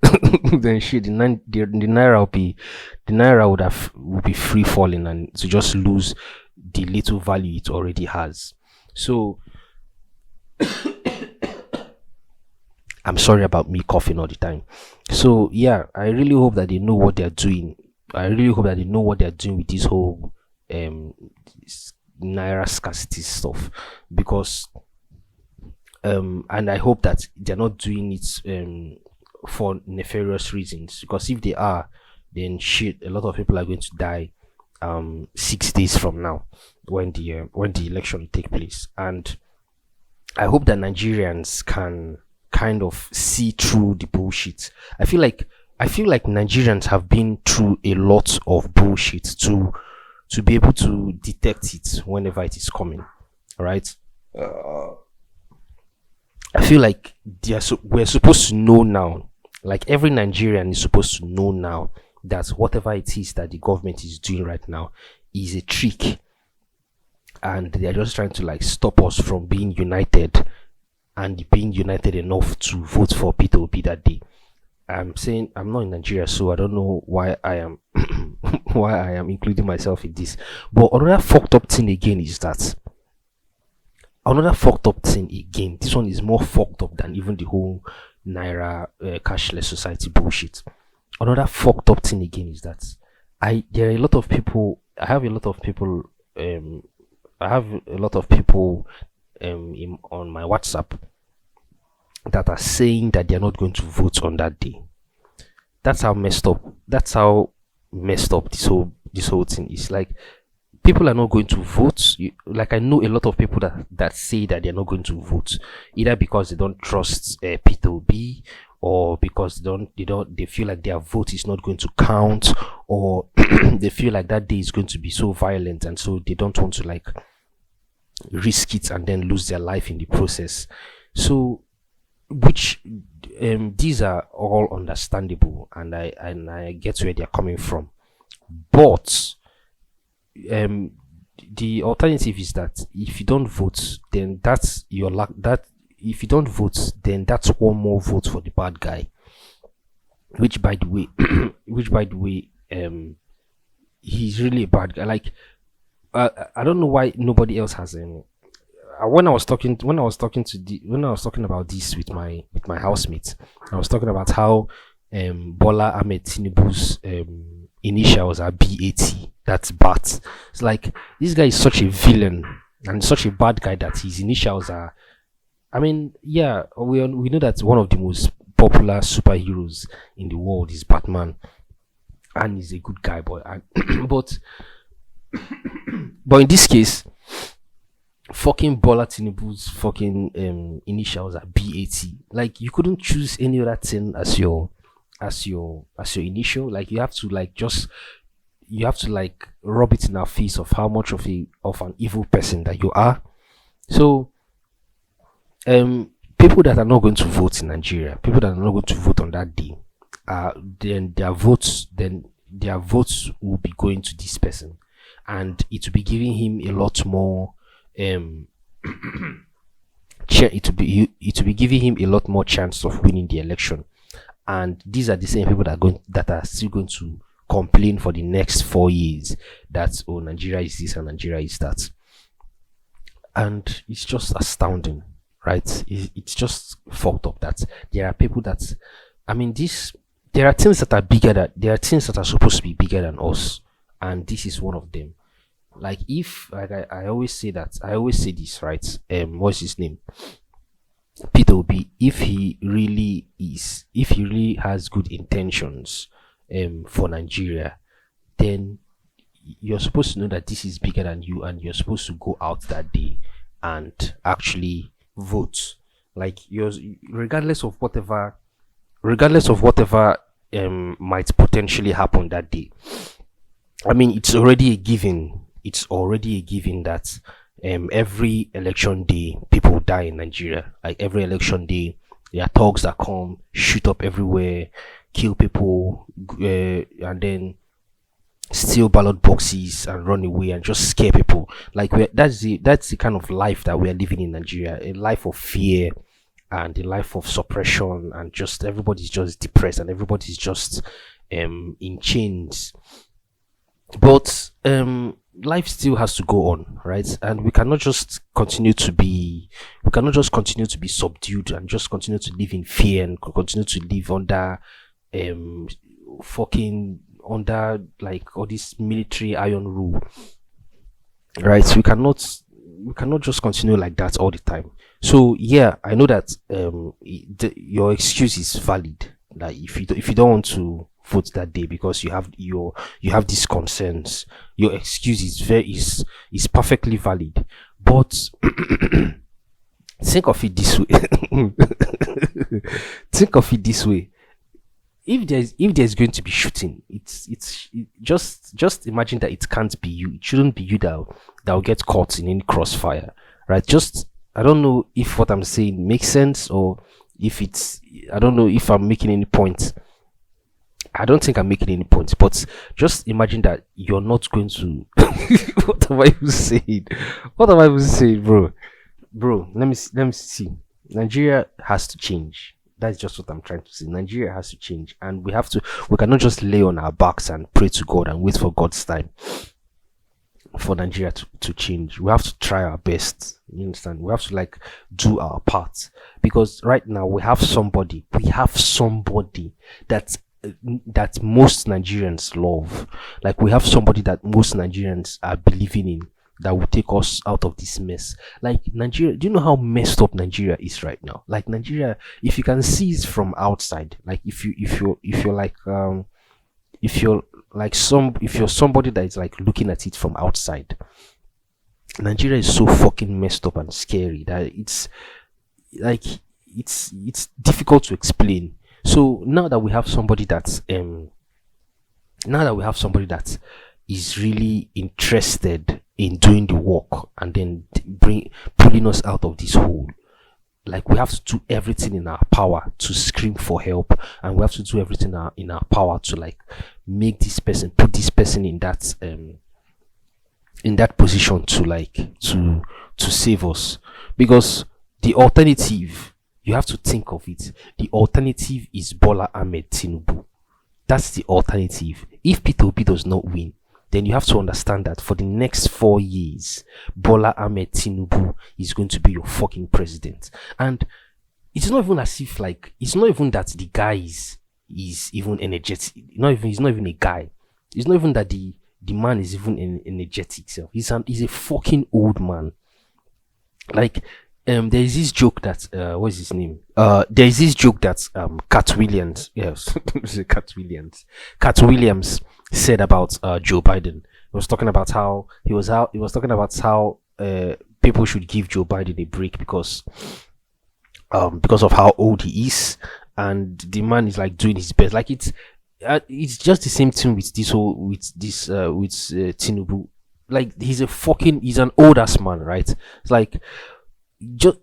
then shit, the naira will be, the naira would be free falling and to just lose the little value it already has. So I'm sorry about me coughing all the time. So yeah, I really hope that they know what they're doing. I really hope that they know what they're doing with this whole um naira scarcity stuff, because and I hope that they're not doing it for nefarious reasons, because if they are, then shit, a lot of people are going to die 6 days from now, when the election will take place. And I hope that Nigerians can kind of see through the bullshit. I feel like Nigerians have been through a lot of bullshit to be able to detect it whenever it is coming, right? I feel like we're supposed to know now. Like, every Nigerian is supposed to know now that whatever it is that the government is doing right now is a trick, and they're just trying to like stop us from being united, and being united enough to vote for Peter Obi that day. I'm saying I'm not in Nigeria, so I don't know why I am why I am including myself in this. But another fucked up thing again. This one is more fucked up than even the whole naira cashless society bullshit. Another fucked up thing again is that there are a lot of people. I have a lot of people on my WhatsApp that are saying that they're not going to vote on that day. That's how messed up. That's how messed up this whole thing is. Like, people are not going to vote. Like, I know a lot of people that say that they're not going to vote, either because they don't trust Peter Obi, or because they feel like their vote is not going to count, or they feel like that day is going to be so violent, and so they don't want to like risk it and then lose their life in the process. So, which these are all understandable, and I get where they're coming from, but um the alternative is that if you don't vote, then that's your luck. That if you don't vote, then that's one more vote for the bad guy, which by the way which by the way he's really a bad guy. Like, I don't know why nobody else has when I was talking about this with my housemate, I was talking about how Bola Ahmed Tinubu's initials are BAT. That's BAT. It's like, this guy is such a villain and such a bad guy that his initials are. I mean, yeah, we know that one of the most popular superheroes in the world is Batman, and he's a good guy, but but in this case, fucking Bola Tinubu's fucking initials are BAT. Like, you couldn't choose any other thing as your initial. Like, you have to like rub it in our face of how much of an evil person that you are. So People that are not going to vote in Nigeria, people that are not going to vote on that day, then their votes will be going to this person, and it will be giving him a lot more um it will be giving him a lot more chance of winning the election. And these are the same people that are still going to complain for the next 4 years that, oh, Nigeria is this and Nigeria is that. And it's just astounding, right? It's just fucked up that there are people that, I mean, this there are things that are bigger, that there are things that are supposed to be bigger than us, and this is one of them. Like, if, like, I always say that, I always say this, right? What's his name? Peter Obi, if he really has good intentions for Nigeria, then you're supposed to know that this is bigger than you, and you're supposed to go out that day and actually vote. Like, you're, regardless of whatever might potentially happen that day. I mean, it's already a given. It's already a given that every election day people die in Nigeria. Like, every election day, there are thugs that come, shoot up everywhere, kill people, and then steal ballot boxes and run away and just scare people. Like, that's the kind of life that we are living in Nigeria, a life of fear and a life of suppression, and just everybody's just depressed and everybody's just in chains. But life still has to go on, right? And we cannot just continue to be subdued and just continue to live in fear and continue to live under um fucking under like all this military iron rule, right? So we cannot just continue like that all the time. So yeah, I know that your excuse is valid. Like, if you don't want to vote that day because you have these concerns, your excuse is perfectly valid. But think of it this way. Think of it this way. If there's going to be shooting, just imagine that it can't be you. It shouldn't be you that will get caught in any crossfire, right? Just, I don't know if what I'm saying makes sense, or if it's, I don't know if I'm making any point. I don't think I'm making any points, but just imagine that you're not going to. What am I even saying? What am I even saying, bro? Bro, let me see. Nigeria has to change. That's just what I'm trying to say. Nigeria has to change, and we cannot just lay on our backs and pray to God and wait for God's time for Nigeria to change. We have to try our best. You understand? We have to, like, do our part, because right now we have somebody that that most Nigerians love. Like, we have somebody that most Nigerians are believing in, that will take us out of this mess. Like, Nigeria, do you know how messed up Nigeria is right now? Like, Nigeria, if you can see it from outside, like, if you're somebody that is like looking at it from outside, Nigeria is so fucking messed up and scary that it's like, it's difficult to explain. So now that we have somebody that is really interested in doing the work and then pulling us out of this hole, like, we have to do everything in our power to scream for help, and we have to do everything in our power to, like, put this person in that position to, like, to save us. Because the alternative, you have to think of it, the alternative is Bola Ahmed Tinubu. That's the alternative. If Peter Obi does not win, then you have to understand that for the next 4 years, Bola Ahmed Tinubu is going to be your fucking president. And it's not even as if, like, it's not even that the guy is even energetic. He's not even a guy. It's not even that the man is even energetic. So he's a fucking old man. Like, there is this joke that what's his name? There is this joke that Cat Williams, yes, Cat Williams said about Joe Biden. He was talking about how people should give Joe Biden a break because of how old he is, and the man is, like, doing his best. Like, it's just the same thing with Tinubu. Like, he's an old ass man, right? It's like, just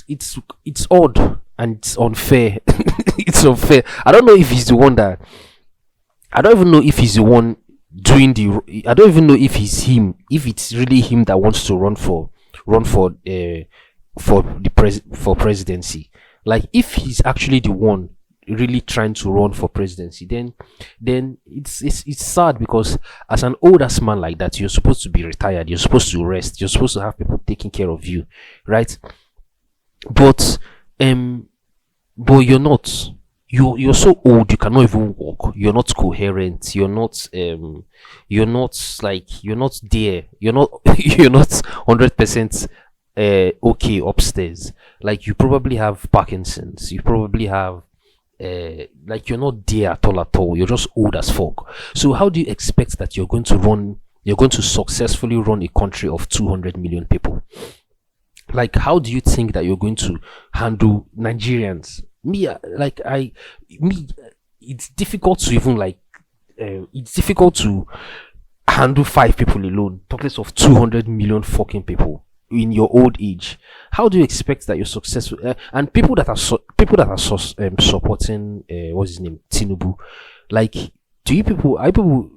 it's odd and it's unfair. It's unfair. I don't know if he's the one that I don't even know if he's the one doing the. I don't even know if he's him. If it's really him that wants to run for for presidency. Like if he's actually the one really trying to run for presidency, then it's sad because as an old ass man like that, you're supposed to be retired. You're supposed to rest. You're supposed to have people taking care of you, right? But um but you're not. You're so old you cannot even walk. You're not coherent. You're not like you're not there. You're not you're not 100% okay upstairs. Like you probably have Parkinson's. You probably have like you're not there at all at all. You're just old as fuck. So how do you expect that you're going to successfully run a country of 200 million people? Like how do you think that you're going to handle Nigerians? Me, it's difficult to even like it's difficult to handle 5 people alone, talk less of 200 million fucking people in your old age. How do you expect that you're successful? And people that are supporting what's his name, Tinubu, like do you people I people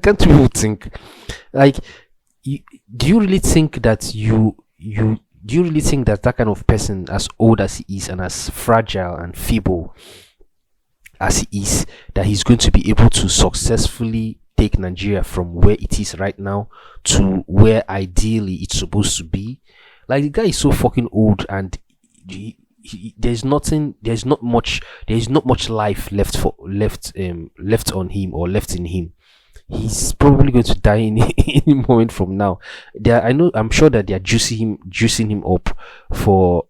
can't people think like you, do you really think that you do you really think that that kind of person, as old as he is and as fragile and feeble as he is, that he's going to be able to successfully take Nigeria from where it is right now to where ideally it's supposed to be? Like the guy is so fucking old, and there's nothing, there's not much life left on him or left in him. He's probably going to die in any moment from now. I'm sure that they are juicing him up for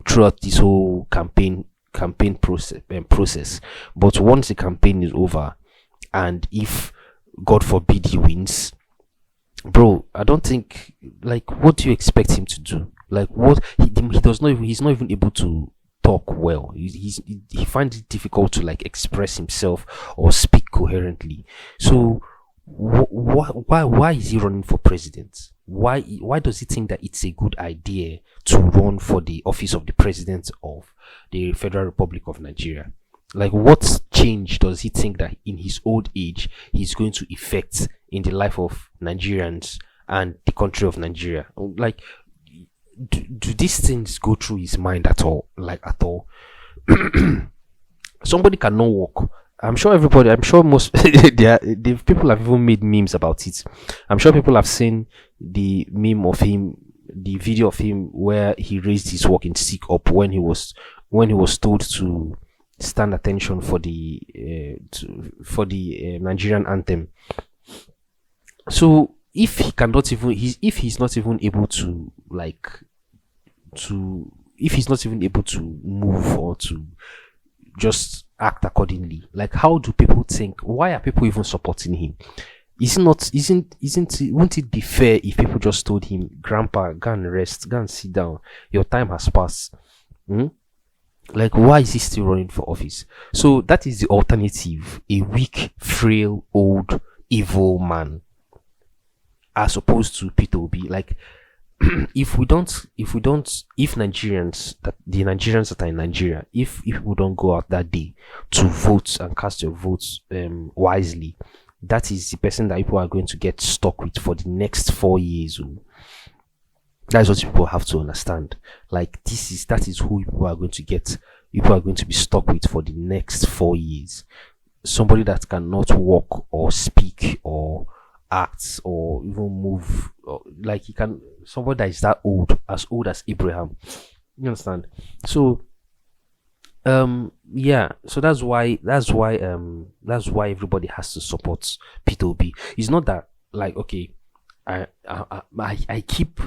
throughout this whole campaign process. But once the campaign is over, and if God forbid he wins, bro, I don't think, like, what do you expect him to do? Like, what he does not even, he's not even able to talk well. He finds it difficult to like express himself or speak coherently. So why is he running for president? Why does he think that it's a good idea to run for the office of the president of the Federal Republic of Nigeria? Like, what change does he think that in his old age he's going to effect in the life of Nigerians and the country of Nigeria? Like, do these things go through his mind at all? Like, at all? Somebody cannot walk. I'm sure most the people have even made memes about it. I'm sure people have seen the meme of him, the video of him where he raised his walking stick up when he was told to stand attention for the Nigerian anthem. So if he's not even able to if he's not even able to move or to just act accordingly, like, how do people think? Why are people even supporting him? Won't it be fair if people just told him, "Grandpa, go and rest, go and sit down, your time has passed"? Like, why is he still running for office? So that is the alternative: a weak, frail, old, evil man, as opposed to Peter Obi. Like, if Nigerians, that the Nigerians that are in Nigeria, if people don't go out that day to vote and cast your votes wisely, that is the person that people are going to get stuck with for the next 4 years. That's what people have to understand. Like, that is who people are going to get. People are going to be stuck with for the next 4 years. Somebody that cannot walk or speak or act or even move, or like somebody that is that old, as old as Abraham. You understand? So yeah, so that's why everybody has to support Peter Obi. It's not that, like, okay, I keep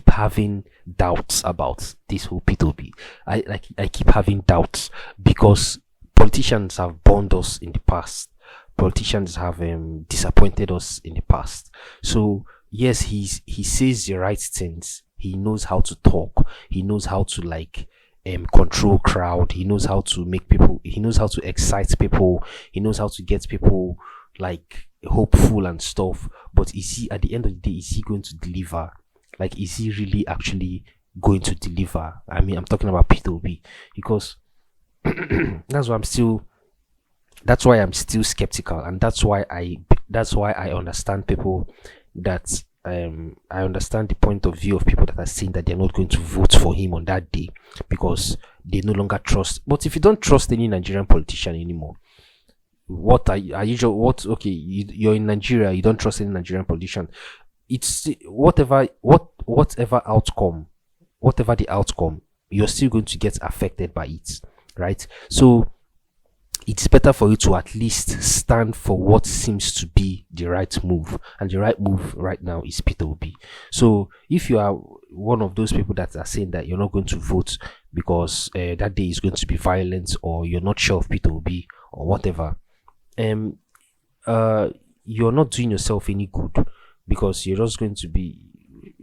having doubts about this whole Peter Obi. I keep having doubts because politicians have burned us in the past. Politicians have disappointed us in the past. So yes, he says the right things. He knows how to talk. He knows how to control crowd. He knows how to make people. He knows how to excite people. He knows how to get people like hopeful and stuff. But is he, at the end of the day, is he going to deliver? Like, is he really actually going to deliver? I mean, I'm talking about Peter Obi, because that's why I'm still that's why I'm still skeptical, and that's why I understand people that I understand the point of view of people that are saying that they're not going to vote for him on that day because they no longer trust. But if you don't trust any Nigerian politician anymore, what are you what okay, you're in Nigeria, you don't trust any Nigerian politician. It's whatever the outcome, you're still going to get affected by it, right? So it's better for you to at least stand for what seems to be the right move, and the right move right now is Peter Obi. So if you are one of those people that are saying that you're not going to vote because that day is going to be violent, or you're not sure of Peter Obi or whatever, um uh you're not doing yourself any good, because you're just going to be,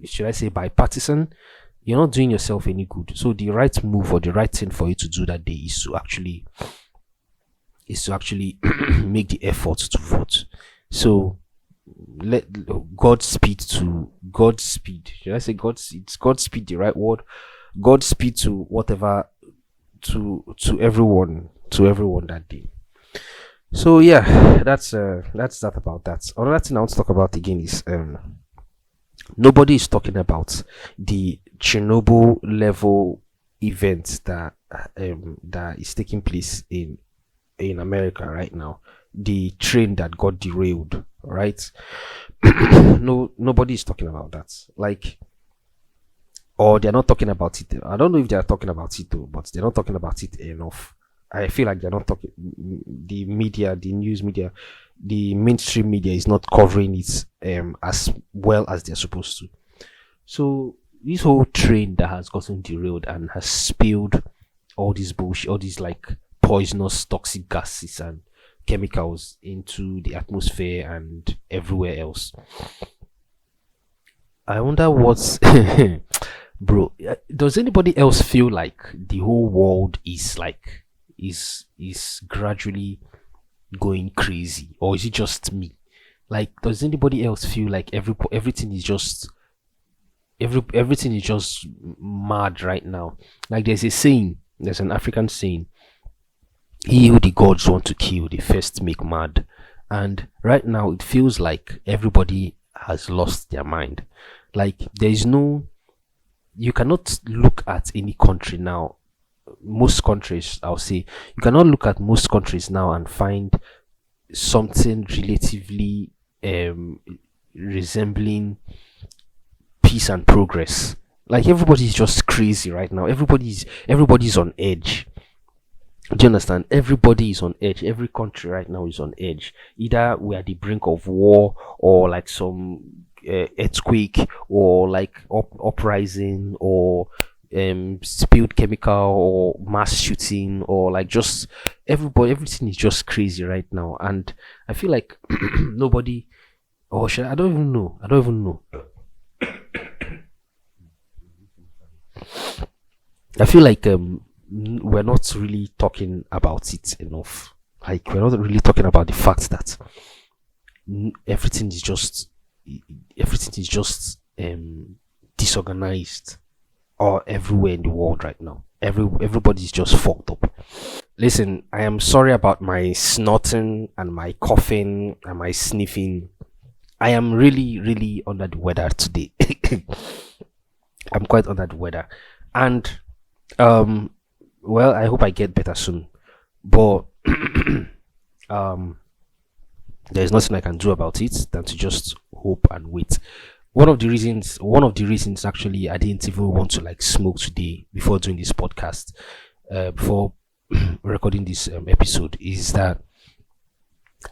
should I say, bipartisan. You're not doing yourself any good. So the right move, or the right thing for you to do that day, is to actually make the effort to vote. So let Godspeed to Godspeed. Should I say Godspeed the right word? Godspeed to whatever, to everyone that day. So yeah, that's that about that. Another thing I want to talk about again is nobody is talking about the Chernobyl level event that is taking place in America right now. The train that got derailed, right? No, nobody is talking about that. Like, or they're not talking about it. I don't know if they are talking about it though, but they're not talking about it enough. I feel like they're not talking. The media, the news media, the mainstream media is not covering it as well as they're supposed to. So this whole train that has gotten derailed and has spilled all this bullshit, all these like poisonous, toxic gases and chemicals into the atmosphere and everywhere else. I wonder what's bro. Does anybody else feel like the whole world is like is gradually going crazy, or is it just me? Like, does anybody else feel like everything is just mad right now? Like, there's an African saying: "He who the gods want to kill, they first make mad." And right now, it feels like everybody has lost their mind. Like, there is no, you cannot look at any country now. Most countries, I'll say, you cannot look at most countries now and find something relatively resembling peace and progress. Like, everybody's just crazy right now. Everybody's on edge. Do you understand? Everybody is on edge. Every country right now is on edge. Either we are at the brink of war, or like some earthquake, or like uprising, or spilled chemical, or mass shooting, or like just everything is just crazy right now. And I feel like nobody, or I don't even know. I feel like we're not really talking about it enough. Like, we're not really talking about the fact that everything is just disorganized, or everywhere in the world right now. Everybody's just fucked up. Listen, I am sorry about my snorting and my coughing and my sniffing. I am really, really under the weather today. I'm quite under the weather, and well, I hope I get better soon. But um, there's nothing I can do about it than to just hope and wait. One of the reasons actually I didn't even want to like smoke today before doing this podcast, before recording this episode, is that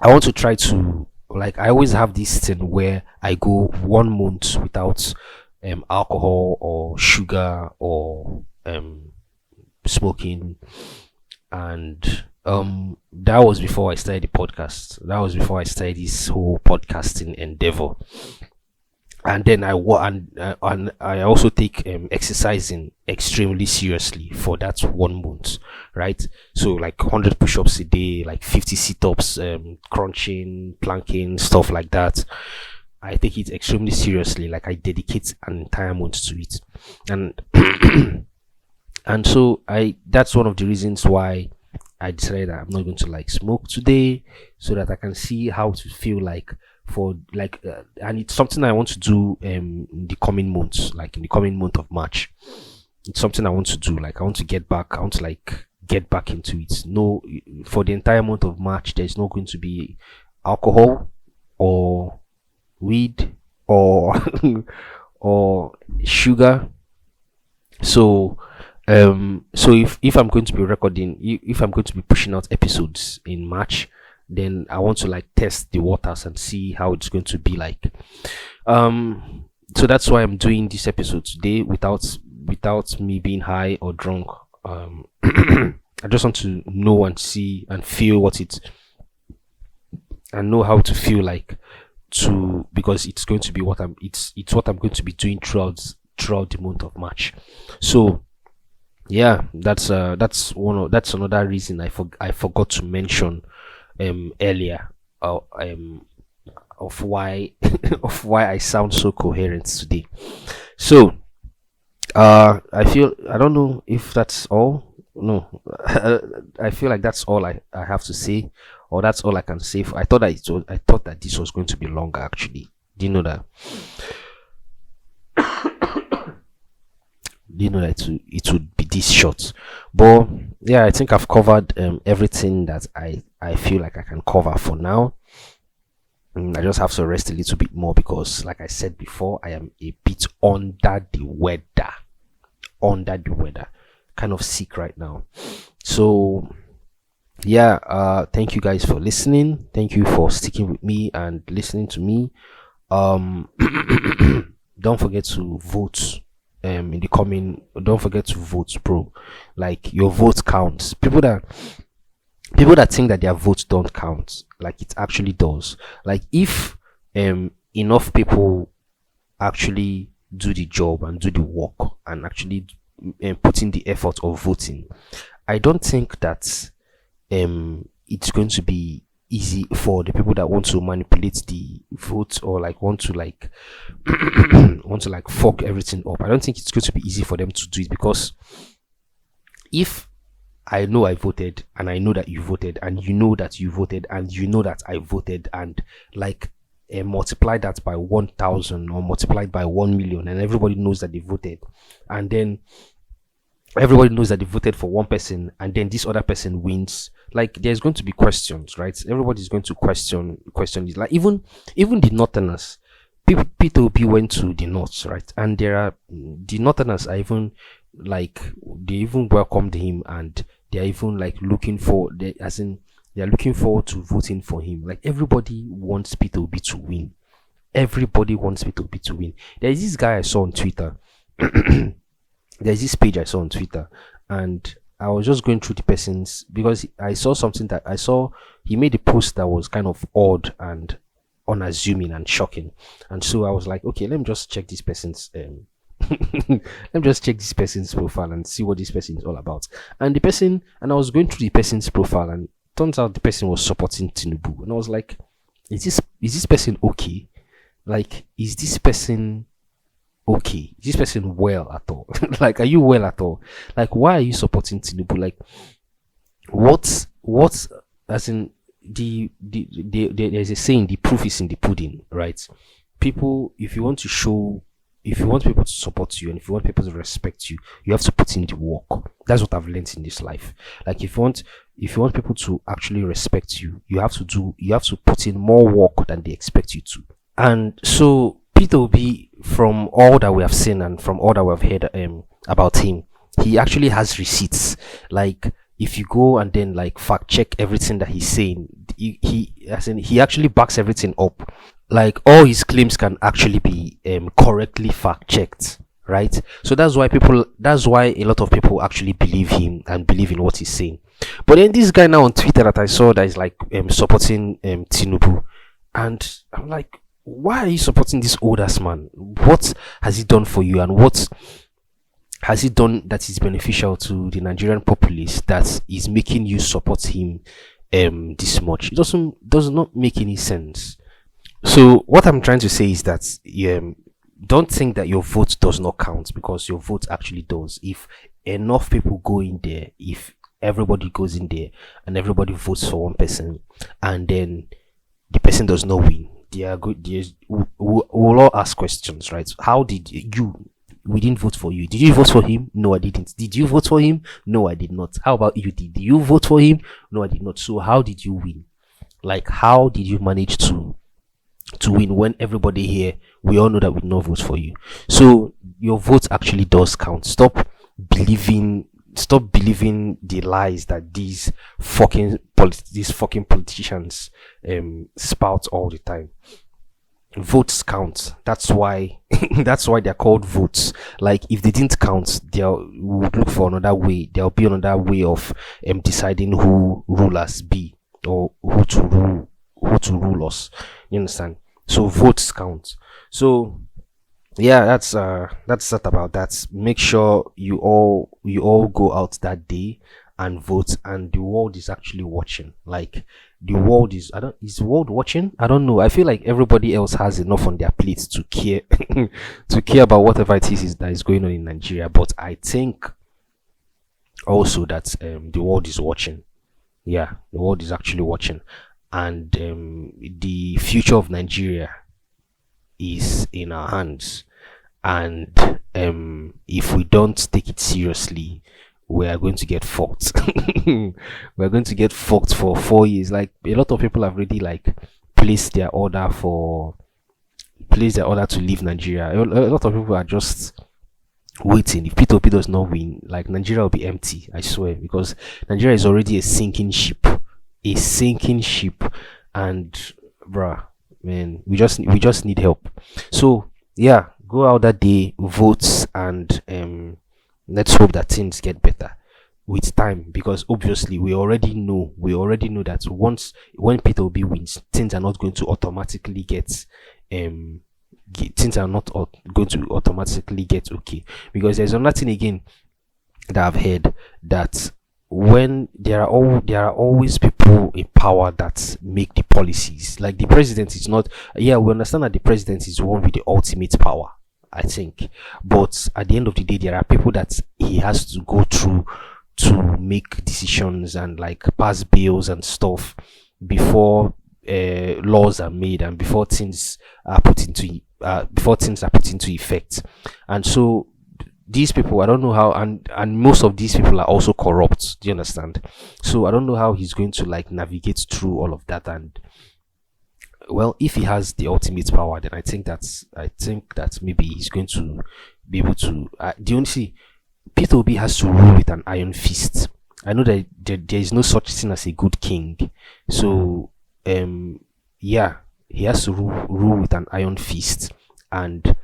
I want to try to, like, I always have this thing where I go 1 month without alcohol or sugar or smoking. And that was before I started the podcast. That was before I started this whole podcasting endeavor. And then and I also take exercising extremely seriously for that 1 month, right? So like 100 push-ups a day, like 50 sit-ups, crunching, planking, stuff like that. I take it extremely seriously. Like I dedicate an entire month to it, and and so I that's one of the reasons why I decided that I'm not going to like smoke today, so that I can see how to feel like for like and it's something I want to do in the coming months, like in the coming month of March. It's something I want to do. Like I want to get back. I want to like get back into it. No, for the entire month of March, there's not going to be alcohol or weed or or sugar. So so if I'm going to be recording, if I'm going to be pushing out episodes in March, then I want to like test the waters and see how it's going to be like. So that's why I'm doing this episode today without me being high or drunk. I just want to know and see and feel what it and know how to feel like, to because it's going to be what it's what I'm going to be doing throughout the month of March. So yeah, that's another reason I forgot to mention earlier, of why of why I sound so coherent today. So I feel, I don't know if that's all. No, I feel like that's all I have to say, or that's all I can say. I thought that this was going to be longer. Actually, do you know that? Do you know that it would be this short? But yeah, I think I've covered everything that I feel like I can cover for now. I just have to rest a little bit more because, like I said before, I am a bit under the weather. Kind of sick right now. So yeah, thank you guys for listening. Thank you for sticking with me and listening to me. Don't forget to vote in the coming. Don't forget to vote, bro. Like your vote counts. People that think that their votes don't count, like it actually does. Like if enough people actually do the job and do the work and actually put in the effort of voting, I don't think that it's going to be easy for the people that want to manipulate the vote, or like want to like want to like fuck everything up. I don't think it's going to be easy for them to do it, because if I know I voted, and I know that you voted, and you know that you voted, and you know that I voted, and like multiply that by 1,000 or multiplied by 1 million, and everybody knows that they voted, and then everybody knows that they voted for one person, and then this other person wins. Like there's going to be questions, right? Everybody's going to question this. Like even the Northerners, Peter Obi went to the North, right? And the Northerners are even like, they even welcomed him, and they're even like looking forward to voting for him. Like everybody wants Peter Obi to win. Everybody wants Peter Obi to win. There's this guy I saw on Twitter. There's this page I saw on Twitter, and I was just going through the person's, because I saw something that he made a post that was kind of odd and unassuming and shocking, and so I was like, okay, let me just check this person's profile and see what this person is all about. And I was going through the person's profile, and turns out the person was supporting Tinubu, and I was like, is this person okay? Like, is this person okay? Is this person well at all? Like, are you well at all? Like, why are you supporting Tinubu? Like, what's as in there's a saying, the proof is in the pudding, right? People, if you want people to support you, and if you want people to respect you, you have to put in the work. That's what I've learned in this life. Like if you want people to actually respect you, you have to put in more work than they expect you to. And so Peter Obi, from all that we have seen and from all that we have heard about him, he actually has receipts. Like if you go and then like fact check everything that he's saying, he actually backs everything up. Like all his claims can actually be correctly fact checked, right? So that's why a lot of people actually believe him and believe in what he's saying. But then this guy now on Twitter that I saw that is like supporting Tinubu, and I'm like, why are you supporting this old ass man? What has he done for you, and what has he done that is beneficial to the Nigerian populace that is making you support him this much? It does not make any sense. So what I'm trying to say is that don't think that your vote does not count, because your vote actually does. If enough people go in there, if everybody goes in there and everybody votes for one person, and then the person does not win, they are good. We'll all ask questions, right? How did you? We didn't vote for you. Did you vote for him? No, I didn't. Did you vote for him? No, I did not. How about you? Did you vote for him? No, I did not. So how did you win? Like, how did you manage to win when everybody here, we all know that we did not vote for you? So your vote actually does count. Believing stop believing the lies that these fucking politicians spout all the time. Votes count. That's why that's why they're called votes. Like, if they didn't count, they'll would look for another way. There'll be another way of deciding who rulers be, or who to rule us. You understand? So votes count. So yeah, that's that about that. Make sure you all go out that day and vote, and the world is actually watching. Like, the world is, I don't is the world watching? I don't know. I feel like everybody else has enough on their plates to care to care about whatever it is that is going on in Nigeria. But I think also that the world is watching. Yeah, the world is actually watching, and the future of Nigeria is in our hands. And if we don't take it seriously, we are going to get fucked. We're going to get fucked for 4 years. Like, a lot of people have already like placed their order for placed their order to leave Nigeria. A lot of people are just waiting. If P2P does not win, like, Nigeria will be empty, I swear, because Nigeria is already a sinking ship. A sinking ship. And bruh, man, we just need help. So yeah, go out that day, vote, and let's hope that things get better with time, because obviously we already know that when Peter Obi wins, things are not going to automatically things are not going to automatically get okay. Because there's another thing again that I've heard, that when there are always people in power that make the policies. Like, the president is not, yeah, we understand that the president is the one with the ultimate power, I think, but at the end of the day, there are people that he has to go through to make decisions and like pass bills and stuff before laws are made, and before things are put into effect. And so these people, I don't know how, and most of these people are also corrupt. Do you understand? So I don't know how he's going to like navigate through all of that. And well, if he has the ultimate power, then I think that maybe he's going to be able to. The only see, Peter Obi has to rule with an iron fist. I know that there is no such thing as a good king. So yeah, he has to rule with an iron fist, and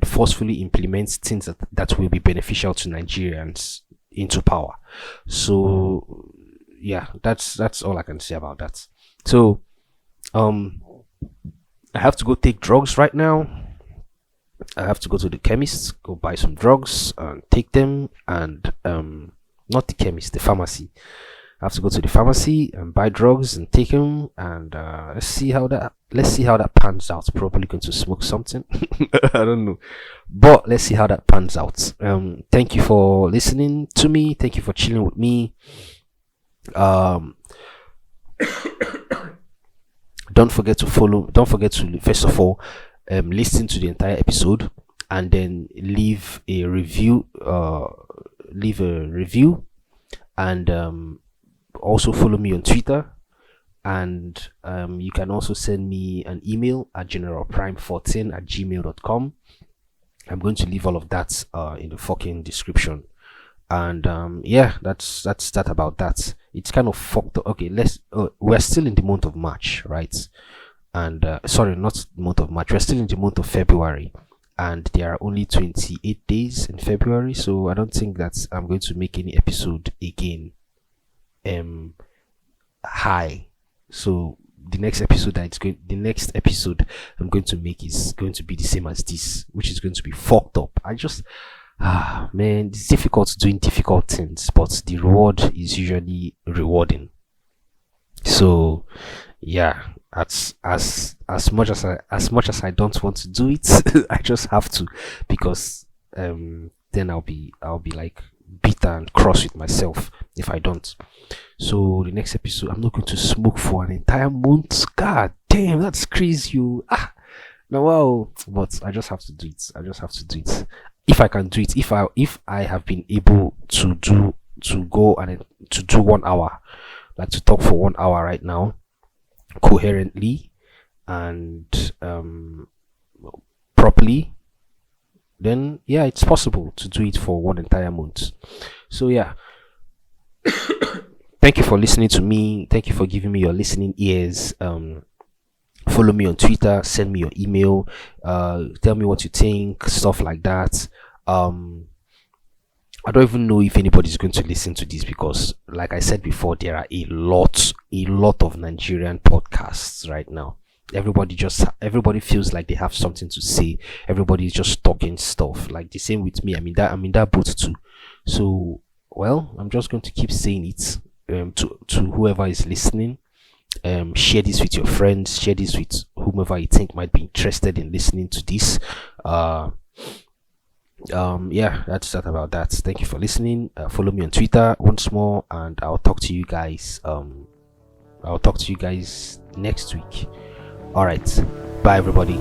forcefully implement things that will be beneficial to Nigerians into power. So yeah, that's all I can say about that. So I have to go take drugs right now. I have to go to the chemist, go buy some drugs and take them. And not the chemist, the pharmacy. I have to go to the pharmacy and buy drugs and take them. And let's see how that pans out. Probably going to smoke something. I don't know, but let's see how that pans out. Thank you for listening to me. Thank you for chilling with me. Um, don't forget to follow. Don't forget to, first of all, listen to the entire episode, and then leave a review. And also follow me on Twitter. And you can also send me an email at generalprime14@gmail.com. I'm going to leave all of that in the fucking description. And yeah, that's that about that. It's kind of fucked up. Okay, we're still in the month of March, right? And sorry, not the month of March, we're still in the month of February, and there are only 28 days in February. So I don't think that I'm going to make any episode again high. So the next episode I'm going to make is going to be the same as this, which is going to be fucked up. Man, it's difficult doing difficult things, but the reward is usually rewarding. So yeah, as much as I don't want to do it, I just have to, because then I'll be like bitter and cross with myself if I don't. So the next episode, I'm not going to smoke for an entire month. God damn, that's crazy. You no, well, but I just have to do it. I just have to do it. If I can do it, if I have been able to go and to do 1 hour, like to talk for 1 hour right now, coherently and properly, then yeah, it's possible to do it for one entire month. So yeah, thank you for listening to me. Thank you for giving me your listening ears. Follow me on Twitter, send me your email, tell me what you think, stuff like that. I don't even know if anybody's going to listen to this, because like I said before, there are a lot of Nigerian podcasts right now. Everybody feels like they have something to say. Everybody's just talking stuff. Like the same with me. I'm in that boat too. So well, I'm just going to keep saying it to whoever is listening. Share this with your friends, share this with whomever you think might be interested in listening to this. Yeah, that's that about that. Thank you for listening. Follow me on Twitter once more, and I'll talk to you guys next week. All right, bye everybody.